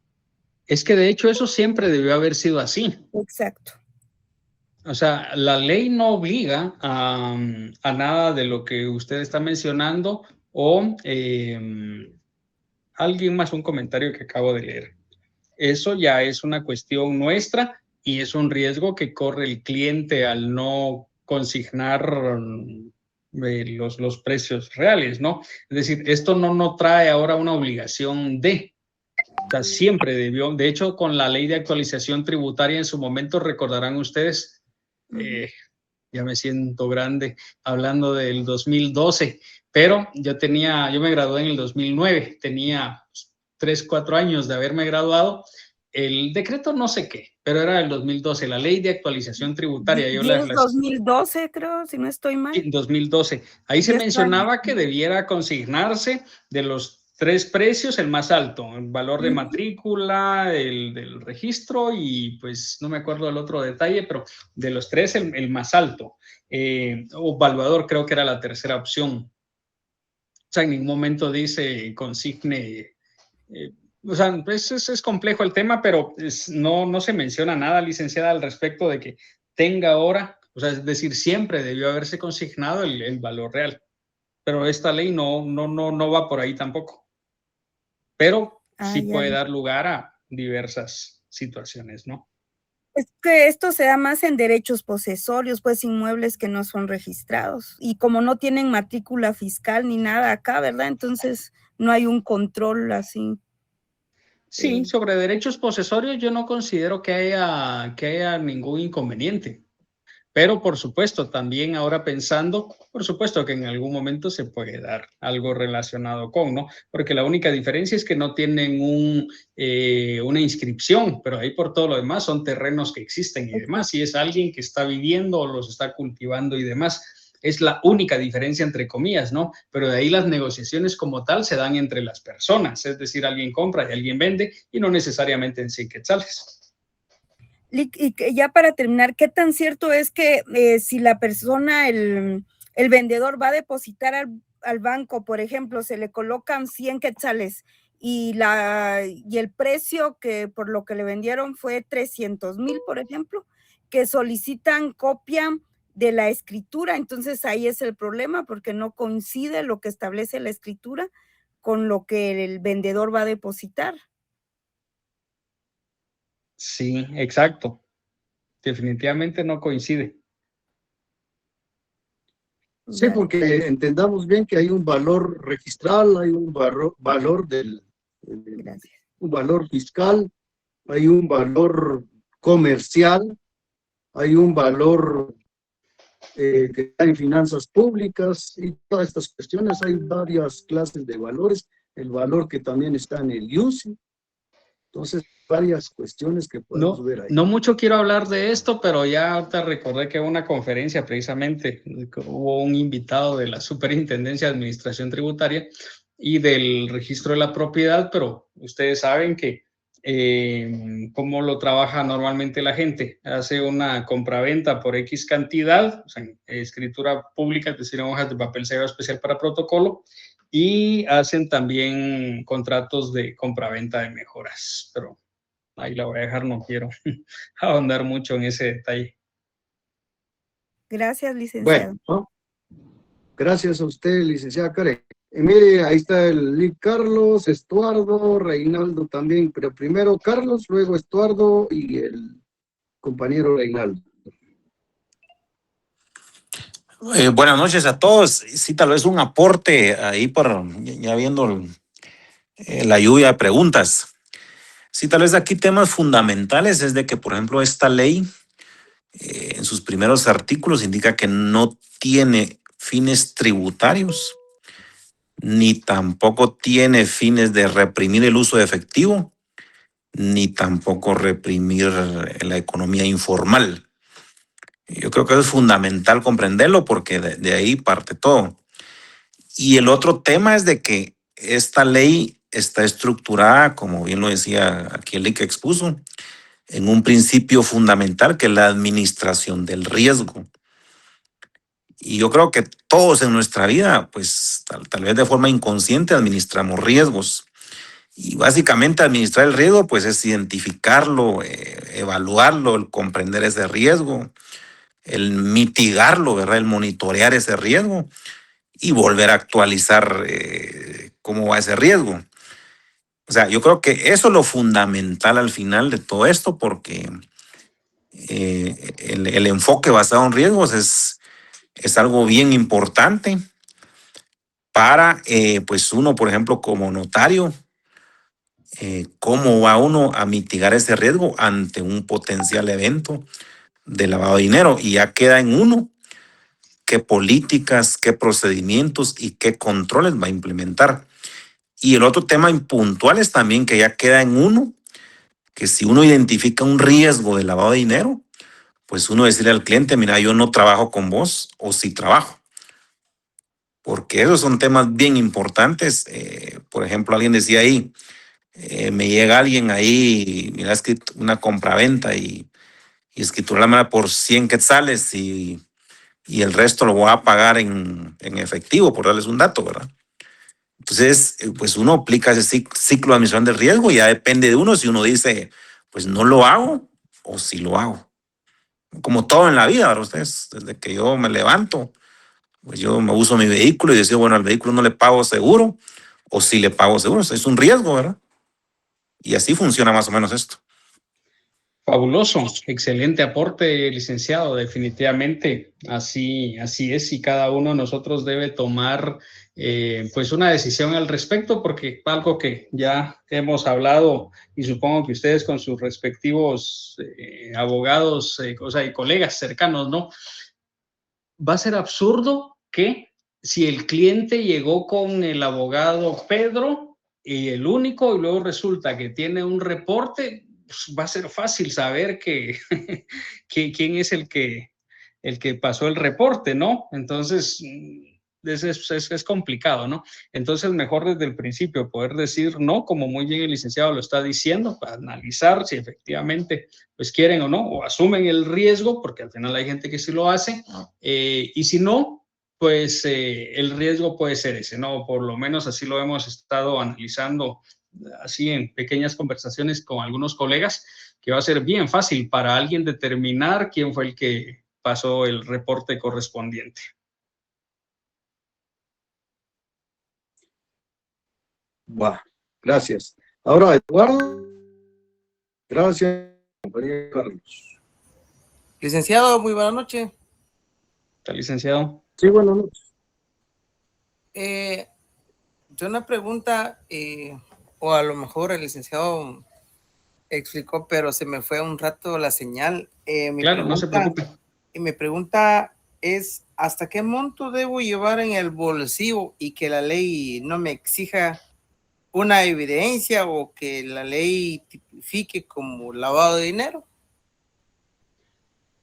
Es que de hecho eso siempre debió haber sido así. Exacto. O sea, la ley no obliga a nada de lo que usted está mencionando o alguien más, un comentario que acabo de leer. Eso ya es una cuestión nuestra y es un riesgo que corre el cliente al no consignar los precios reales, ¿no? Es decir, esto no trae ahora una obligación de... O sea, siempre debió, de hecho, con la ley de actualización tributaria en su momento, recordarán ustedes, ya me siento grande, hablando del 2012, pero yo me gradué en el 2009, tenía 3, 4 años de haberme graduado, el decreto no sé qué, pero era del 2012, la ley de actualización tributaria. 2012, creo, si no estoy mal. Sí, 2012. Ahí se mencionaba que debiera consignarse de los 3 precios el más alto, el valor de matrícula, el del registro y pues no me acuerdo del otro detalle, pero de los 3 el más alto. O valuador creo que era la tercera opción. O sea, en ningún momento dice consigne... o sea, pues es complejo el tema, pero no se menciona nada, licenciada, al respecto de que tenga ahora, o sea, es decir, siempre debió haberse consignado el valor real. Pero esta ley no va por ahí tampoco. Pero sí puede dar lugar a diversas situaciones, ¿no? Es que esto se da más en derechos posesorios, pues inmuebles que no son registrados. Y como no tienen matrícula fiscal ni nada acá, ¿verdad? Entonces no hay un control así. Sí, sobre derechos posesorios yo no considero que haya ningún inconveniente. Pero, por supuesto, también ahora pensando, por supuesto que en algún momento se puede dar algo relacionado con, ¿no? Porque la única diferencia es que no tienen una inscripción, pero ahí por todo lo demás son terrenos que existen y demás. Si es alguien que está viviendo o los está cultivando y demás, es la única diferencia entre comillas, ¿no? Pero de ahí las negociaciones como tal se dan entre las personas, es decir, alguien compra y alguien vende y no necesariamente en 100 quetzales. Y ya para terminar, ¿qué tan cierto es que si la persona, el vendedor va a depositar al banco, por ejemplo, se le colocan 100 quetzales y el precio que por lo que le vendieron fue 300,000, por ejemplo, que solicitan copia de la escritura? Entonces ahí es el problema porque no coincide lo que establece la escritura con lo que el vendedor va a depositar. Sí, exacto. Definitivamente no coincide. Sí, porque entendamos bien que hay un valor registral, hay un valor un valor fiscal, hay un valor comercial, hay un valor que está en finanzas públicas y todas estas cuestiones. Hay varias clases de valores, el valor que también está en el UCI. Entonces, varias cuestiones que podemos ver ahí. No mucho quiero hablar de esto, pero ya te recordé que hubo una conferencia precisamente, hubo un invitado de la Superintendencia de Administración Tributaria y del Registro de la Propiedad, pero ustedes saben que cómo lo trabaja normalmente la gente. Hace una compraventa por X cantidad, o sea, en escritura pública, es decir, en hojas de papel sellado especial para protocolo, y hacen también contratos de compraventa de mejoras, pero ahí la voy a dejar, no quiero ahondar mucho en ese detalle. Gracias, licenciado. Bueno, gracias a usted, licenciada Karen. Mire, ahí está el Carlos, Estuardo, Reinaldo también, pero primero Carlos, luego Estuardo y el compañero Reinaldo. Buenas noches a todos. Sí, tal vez un aporte ahí ya viendo la lluvia de preguntas. Sí, tal vez aquí temas fundamentales es de que, por ejemplo, esta ley en sus primeros artículos indica que no tiene fines tributarios, ni tampoco tiene fines de reprimir el uso de efectivo, ni tampoco reprimir la economía informal. Yo creo que es fundamental comprenderlo porque de ahí parte todo. Y el otro tema es de que esta ley está estructurada, como bien lo decía aquí el que expuso, en un principio fundamental que es la administración del riesgo. Y yo creo que todos en nuestra vida, pues tal vez de forma inconsciente, administramos riesgos. Y básicamente administrar el riesgo, pues es identificarlo, evaluarlo, el comprender ese riesgo, el mitigarlo, ¿verdad? El monitorear ese riesgo y volver a actualizar cómo va ese riesgo. O sea, yo creo que eso es lo fundamental al final de todo esto, porque el enfoque basado en riesgos es algo bien importante para, pues uno, por ejemplo, como notario, cómo va uno a mitigar ese riesgo ante un potencial evento de lavado de dinero. Y ya queda en uno qué políticas, qué procedimientos y qué controles va a implementar. Y el otro tema puntual es también que ya queda en uno, que si uno identifica un riesgo de lavado de dinero, pues uno decirle al cliente, mira, yo no trabajo con vos o sí trabajo. Porque esos son temas bien importantes. Por ejemplo, alguien decía ahí, me llega alguien ahí, mira, una compraventa y escriturarla por 100 quetzales y el resto lo voy a pagar en efectivo, por darles un dato, ¿verdad? Entonces, pues uno aplica ese ciclo de admisión de riesgo y ya depende de uno si uno dice, pues no lo hago o si lo hago. Como todo en la vida, ¿verdad? Ustedes, desde que yo me levanto, pues yo me uso mi vehículo y decido, bueno, al vehículo no le pago seguro o si le pago seguro. Es un riesgo, ¿verdad? Y así funciona más o menos esto. Fabuloso, excelente aporte, licenciado. Definitivamente así es, y cada uno de nosotros debe tomar pues una decisión al respecto, porque algo que ya hemos hablado y supongo que ustedes con sus respectivos abogados y colegas cercanos, ¿no? Va a ser absurdo que si el cliente llegó con el abogado Pedro y el único, y luego resulta que tiene un reporte, pues va a ser fácil saber que quién es el que pasó el reporte, ¿no? Entonces, es complicado, ¿no? Entonces, mejor desde el principio poder decir no, como muy bien el licenciado lo está diciendo, para analizar si efectivamente pues quieren o no, o asumen el riesgo, porque al final hay gente que sí lo hace, y si no, pues el riesgo puede ser ese, ¿no? Por lo menos así lo hemos estado analizando así en pequeñas conversaciones con algunos colegas, que va a ser bien fácil para alguien determinar quién fue el que pasó el reporte correspondiente. Bueno, gracias. Ahora, Eduardo. Gracias, compañero Carlos. Licenciado, muy buena noche. ¿Está, licenciado? Sí, buenas noches. Yo una pregunta, o a lo mejor el licenciado explicó, pero se me fue un rato la señal. Claro, no se preocupe. Y me pregunta es hasta qué monto debo llevar en el bolsillo y que la ley no me exija una evidencia o que la ley tipifique como lavado de dinero.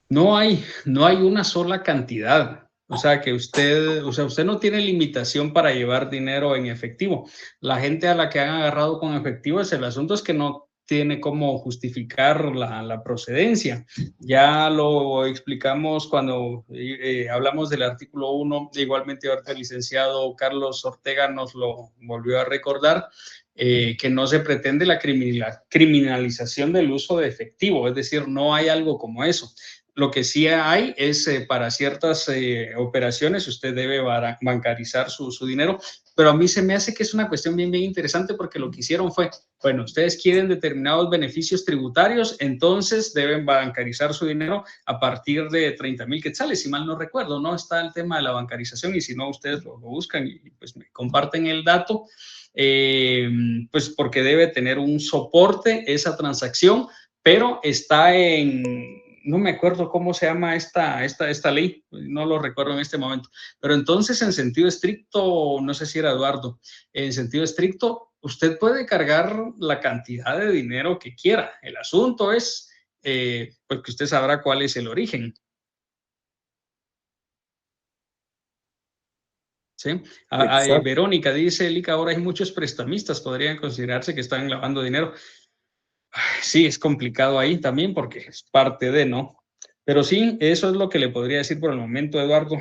No hay una sola cantidad. O sea, que usted no tiene limitación para llevar dinero en efectivo. La gente a la que han agarrado con efectivo, el asunto es que no tiene cómo justificar la procedencia. Ya lo explicamos cuando hablamos del artículo 1, igualmente ahorita el licenciado Carlos Ortega nos lo volvió a recordar, que no se pretende la criminalización del uso de efectivo, es decir, no hay algo como eso. Lo que sí hay es para ciertas operaciones usted debe bancarizar su dinero, pero a mí se me hace que es una cuestión bien interesante porque lo que hicieron fue, bueno, ustedes quieren determinados beneficios tributarios, entonces deben bancarizar su dinero a partir de 30,000 quetzales, si mal no recuerdo, ¿no? Está el tema de la bancarización y si no, ustedes lo buscan y pues me comparten el dato, pues porque debe tener un soporte esa transacción, pero está no me acuerdo cómo se llama esta ley, no lo recuerdo en este momento, pero entonces en sentido estricto, no sé si era Eduardo, en sentido estricto, usted puede cargar la cantidad de dinero que quiera. El asunto es, pues que usted sabrá cuál es el origen. ¿Sí? Verónica dice, Lica, ahora hay muchos prestamistas, podrían considerarse que están lavando dinero. Sí, es complicado ahí también porque es parte de, ¿no? Pero sí, eso es lo que le podría decir por el momento, Eduardo.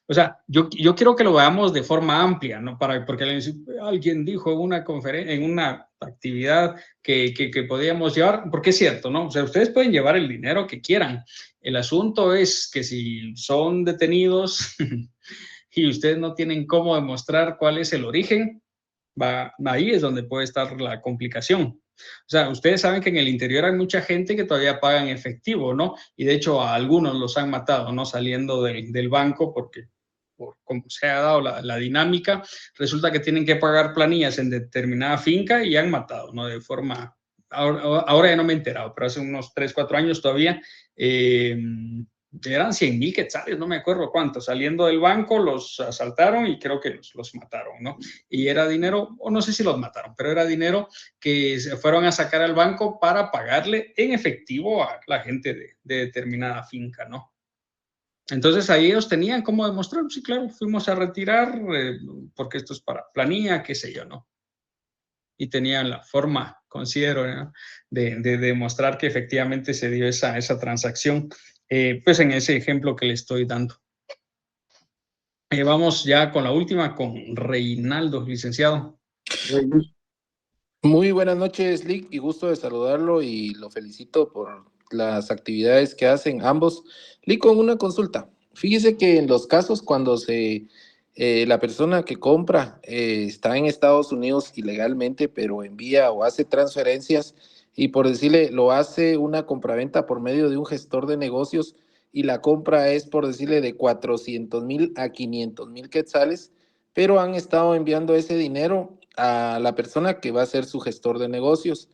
O sea, yo quiero que lo veamos de forma amplia, ¿no? Porque alguien dijo en una conferencia, en una actividad que podíamos llevar, porque es cierto, ¿no? O sea, ustedes pueden llevar el dinero que quieran. El asunto es que si son detenidos y ustedes no tienen cómo demostrar cuál es el origen, ahí es donde puede estar la complicación. O sea, ustedes saben que en el interior hay mucha gente que todavía paga en efectivo, ¿no? Y de hecho a algunos los han matado, ¿no? Saliendo del banco porque por como se ha dado la dinámica, resulta que tienen que pagar planillas en determinada finca y han matado, ¿no? De forma, ahora ya no me he enterado, pero hace unos 3, 4 años todavía, eran 100,000 quetzales, no me acuerdo cuánto, saliendo del banco los asaltaron y creo que los mataron, ¿no? Y era dinero, o no sé si los mataron, pero era dinero que se fueron a sacar al banco para pagarle en efectivo a la gente de determinada finca, ¿no? Entonces ahí ellos tenían cómo demostrar, sí, claro, fuimos a retirar porque esto es para planilla, qué sé yo, ¿no? Y tenían la forma, considero, ¿no? de demostrar que efectivamente se dio esa transacción, pues en ese ejemplo que le estoy dando. Vamos ya con la última, con Reinaldo, licenciado. Muy buenas noches, Lick, y gusto de saludarlo y lo felicito por las actividades que hacen ambos. Lick, con una consulta. Fíjese que en los casos cuando la persona que compra está en Estados Unidos ilegalmente, pero envía o hace transferencias y por decirle, lo hace una compraventa por medio de un gestor de negocios y la compra es por decirle de 400,000 a 500,000 quetzales, pero han estado enviando ese dinero a la persona que va a ser su gestor de negocios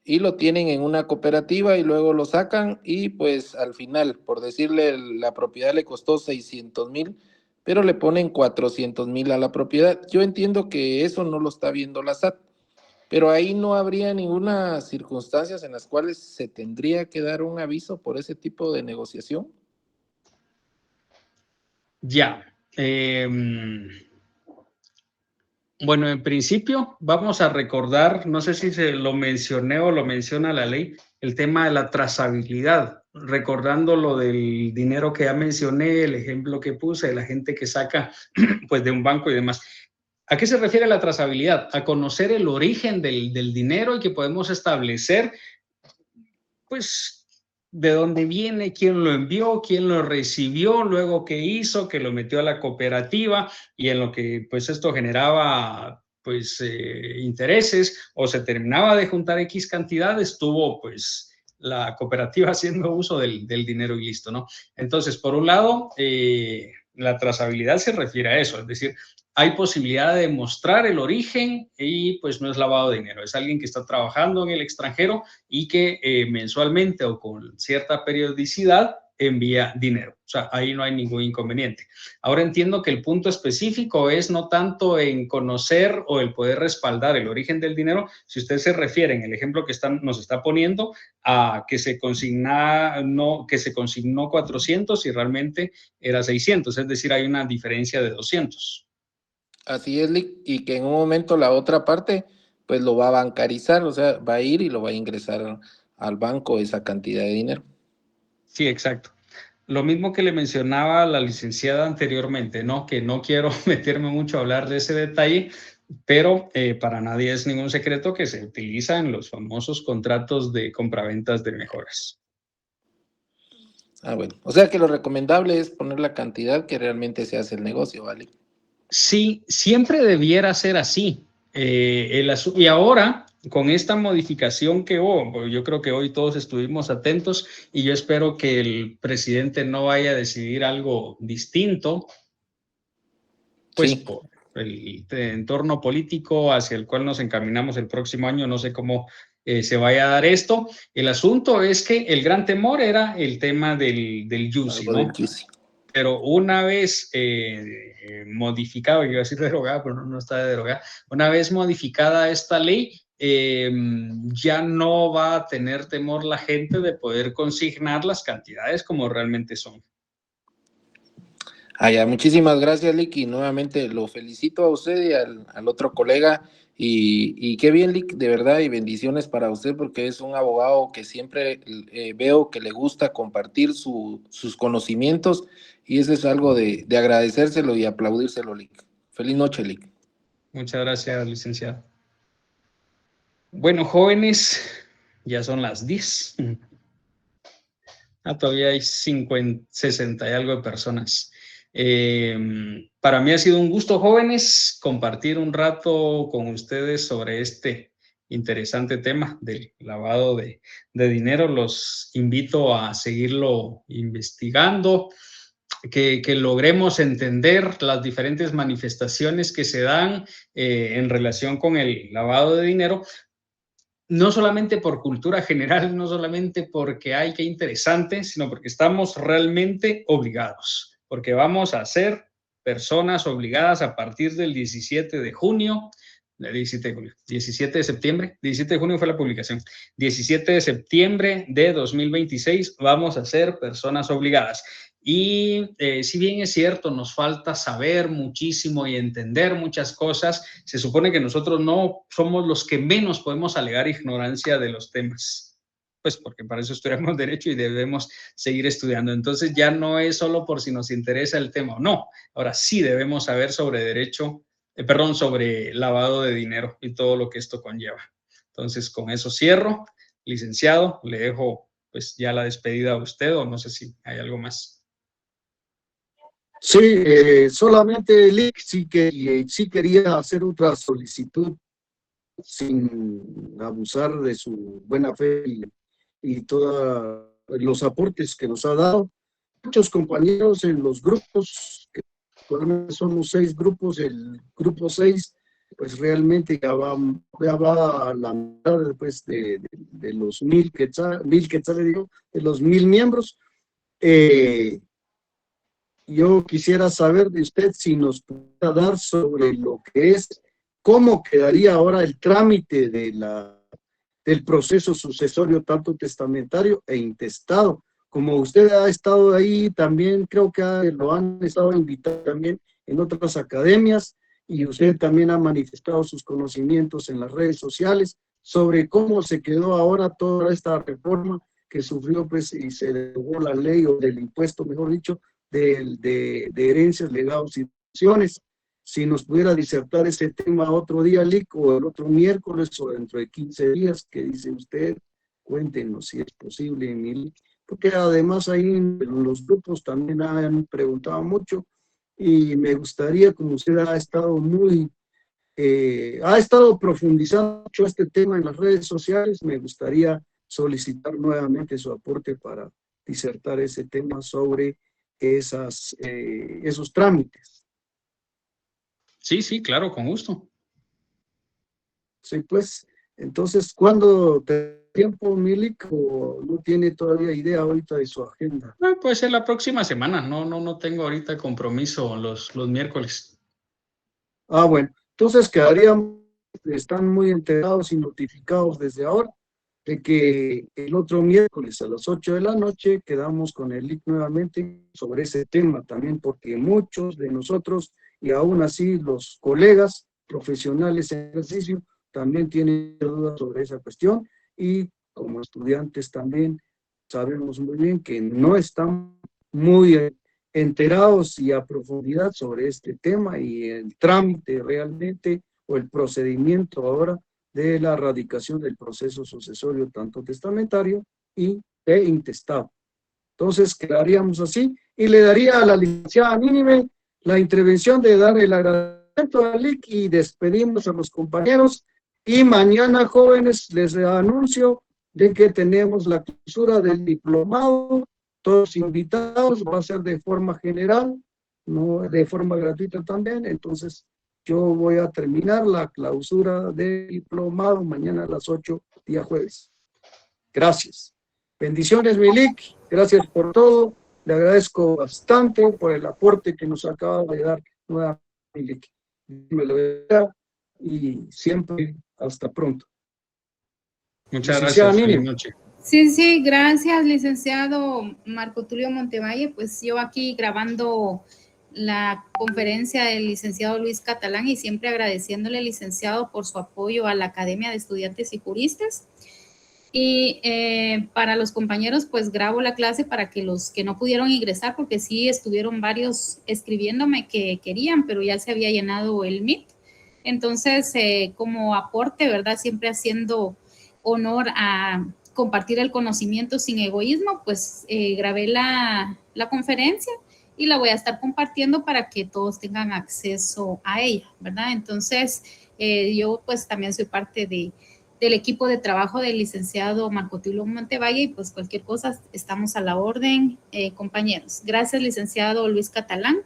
y lo tienen en una cooperativa y luego lo sacan y pues al final, por decirle, la propiedad le costó 600,000, pero le ponen 400,000 a la propiedad. Yo entiendo que eso no lo está viendo la SAT, pero ahí no habría ninguna circunstancias en las cuales se tendría que dar un aviso por ese tipo de negociación. Ya. Bueno, en principio vamos a recordar, no sé si se lo mencioné o lo menciona la ley, el tema de la trazabilidad, recordando lo del dinero que ya mencioné, el ejemplo que puse de la gente que saca pues de un banco y demás. ¿A qué se refiere la trazabilidad? A conocer el origen del dinero y que podemos establecer pues de dónde viene, quién lo envió, quién lo recibió, luego qué hizo, que lo metió a la cooperativa y en lo que pues esto generaba pues intereses o se terminaba de juntar X cantidad, estuvo pues la cooperativa haciendo uso del dinero y listo, ¿no? Entonces, por un lado, la trazabilidad se refiere a eso, es decir, hay posibilidad de mostrar el origen y pues no es lavado de dinero, es alguien que está trabajando en el extranjero y que mensualmente o con cierta periodicidad envía dinero. O sea, ahí no hay ningún inconveniente. Ahora entiendo que el punto específico es no tanto en conocer o el poder respaldar el origen del dinero, si usted se refiere en el ejemplo que nos está poniendo a que se consignó 400 y realmente era 600, es decir, hay una diferencia de 200. Así es, Lick, y que en un momento la otra parte pues lo va a bancarizar, o sea, va a ir y lo va a ingresar al banco esa cantidad de dinero. Sí, exacto. Lo mismo que le mencionaba a la licenciada anteriormente, ¿no? Que no quiero meterme mucho a hablar de ese detalle, pero para nadie es ningún secreto que se utiliza en los famosos contratos de compraventas de mejoras. Ah, bueno. O sea que lo recomendable es poner la cantidad que realmente se hace el negocio, ¿vale? Sí, siempre debiera ser así. Y ahora, con esta modificación que hubo, yo creo que hoy todos estuvimos atentos y yo espero que el presidente no vaya a decidir algo distinto, pues Sí. por el entorno político hacia el cual nos encaminamos el próximo año, no sé cómo se vaya a dar esto. El asunto es que el gran temor era el tema del YUSI, Algo ¿no? del QC. Pero una vez modificado, yo iba a decir derogada, pero no está derogada, una vez modificada esta ley, ya no va a tener temor la gente de poder consignar las cantidades como realmente son. Ah, ya, muchísimas gracias, Lick, y nuevamente lo felicito a usted y al otro colega, y qué bien, Lick, de verdad, y bendiciones para usted, porque es un abogado que siempre veo que le gusta compartir sus conocimientos, y eso es algo de agradecérselo y aplaudírselo, Lick. Feliz noche, Lick. Muchas gracias, licenciado. Bueno, jóvenes, ya son las 10. Todavía hay 60 y algo de personas. Para mí ha sido un gusto, jóvenes, compartir un rato con ustedes sobre este interesante tema del lavado de dinero. Los invito a seguirlo investigando, que logremos entender las diferentes manifestaciones que se dan en relación con el lavado de dinero, no solamente por cultura general, no solamente porque hay que interesante, sino porque estamos realmente obligados, porque vamos a ser personas obligadas a partir del 17 de junio, 17 de septiembre, 17 de junio fue la publicación, 17 de septiembre de 2026 vamos a ser personas obligadas. Y si bien es cierto, nos falta saber muchísimo y entender muchas cosas, se supone que nosotros no somos los que menos podemos alegar ignorancia de los temas, pues porque para eso estudiamos derecho y debemos seguir estudiando. Entonces ya no es solo por si nos interesa el tema o no, ahora sí debemos saber sobre derecho, sobre lavado de dinero y todo lo que esto conlleva. Entonces con eso cierro. Licenciado, le dejo pues ya la despedida a usted, o no sé si hay algo más. Sí, solamente Lick sí quería hacer otra solicitud sin abusar de su buena fe y todos los aportes que nos ha dado. Muchos compañeros en los grupos, que somos 6 grupos, el grupo 6, pues realmente ya va a la mitad después de los 1000 quetzales, digo, de los 1000 miembros. Yo quisiera saber de usted si nos puede dar sobre lo que es, cómo quedaría ahora el trámite del proceso sucesorio, tanto testamentario e intestado. Como usted ha estado ahí, también creo que lo han estado invitando también en otras academias, y usted también ha manifestado sus conocimientos en las redes sociales sobre cómo se quedó ahora toda esta reforma que sufrió, pues, y se derogó la ley, o del impuesto, mejor dicho, de herencias, legados y donaciones. Si nos pudiera disertar ese tema otro día, Lick, o el otro miércoles, o dentro de 15 días, ¿qué dice usted? Cuéntenos si es posible, Emily, porque además ahí en los grupos también han preguntado mucho, y me gustaría, como usted ha estado ha estado profundizando mucho este tema en las redes sociales, me gustaría solicitar nuevamente su aporte para disertar ese tema sobre esos trámites. Sí, claro, con gusto. Sí, pues, Entonces, ¿cuándo te tiempo, Milik, o no tiene todavía idea ahorita de su agenda? Puede ser la próxima semana. No tengo ahorita compromiso los miércoles. Ah, bueno. Entonces quedaríamos, están muy enterados y notificados desde ahora de que el otro miércoles a las 8 de la noche quedamos con el LIC nuevamente sobre ese tema también, porque muchos de nosotros, y aún así los colegas profesionales en ejercicio, también tienen dudas sobre esa cuestión, y como estudiantes también sabemos muy bien que no están muy enterados y a profundidad sobre este tema y el trámite realmente o el procedimiento ahora de la radicación del proceso sucesorio tanto testamentario y de intestado. Entonces quedaríamos así y le daría a la licenciada Nínime la intervención de dar el agradecimiento al LIC y despedimos a los compañeros, y mañana, jóvenes, les anuncio de que tenemos la clausura del diplomado, todos invitados, va a ser de forma general, no de forma gratuita también. Entonces yo voy a terminar la clausura del diplomado mañana a las 8, día jueves. Gracias. Bendiciones, Milik. Gracias por todo. Le agradezco bastante por el aporte que nos acaba de dar nuevamente, Milik. Me lo vea y siempre hasta pronto. Muchas gracias. Feliz noche. Sí, gracias, licenciado Marco Tulio Montevalle. Pues yo aquí grabando la conferencia del licenciado Luis Catalán y siempre agradeciéndole, licenciado, por su apoyo a la Academia de Estudiantes y Juristas. Y para los compañeros, pues grabo la clase para que los que no pudieron ingresar, porque sí estuvieron varios escribiéndome que querían, pero ya se había llenado el Meet. Entonces, como aporte, ¿verdad? Siempre haciendo honor a compartir el conocimiento sin egoísmo, pues grabé la conferencia y la voy a estar compartiendo para que todos tengan acceso a ella, ¿verdad? Entonces, yo pues también soy parte del equipo de trabajo del licenciado Marco Tulio Montevalle y pues cualquier cosa estamos a la orden, compañeros. Gracias, licenciado Luis Catalán.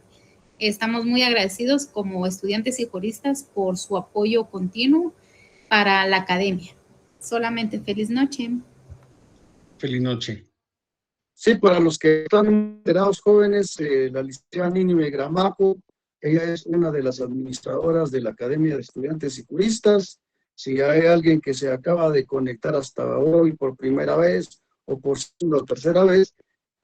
Estamos muy agradecidos como estudiantes y juristas por su apoyo continuo para la academia. Solamente feliz noche. Feliz noche. Sí, para los que están enterados, jóvenes, la licenciada Nínime Gramajo, ella es una de las administradoras de la Academia de Estudiantes y Juristas. Si hay alguien que se acaba de conectar hasta hoy por primera vez o por segunda o tercera vez,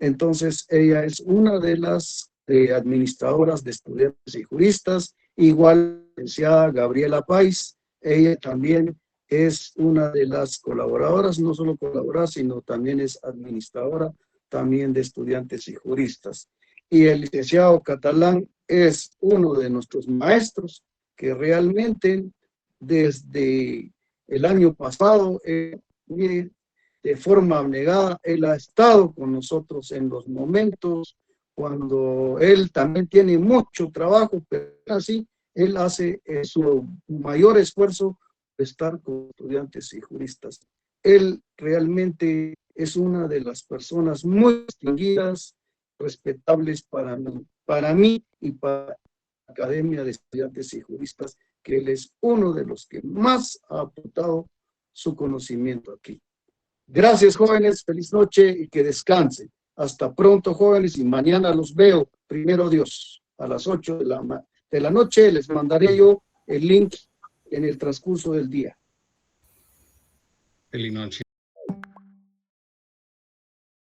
entonces ella es una de las administradoras de estudiantes y juristas. Igual la licenciada Gabriela Pais, ella también es una de las colaboradoras, no solo colaboradora, sino también es administradora también de estudiantes y juristas. Y el licenciado Catalán es uno de nuestros maestros que realmente desde el año pasado, de forma abnegada, él ha estado con nosotros en los momentos cuando él también tiene mucho trabajo, pero así él hace su mayor esfuerzo de estar con estudiantes y juristas. Él realmente es una de las personas muy distinguidas, respetables para mí y para la Academia de Estudiantes y Juristas, que él es uno de los que más ha aportado su conocimiento aquí. Gracias, jóvenes, feliz noche y que descansen. Hasta pronto, jóvenes, y mañana los veo, primero Dios, a las 8 de la noche. Les mandaré yo el link en el transcurso del día. Feliz noche.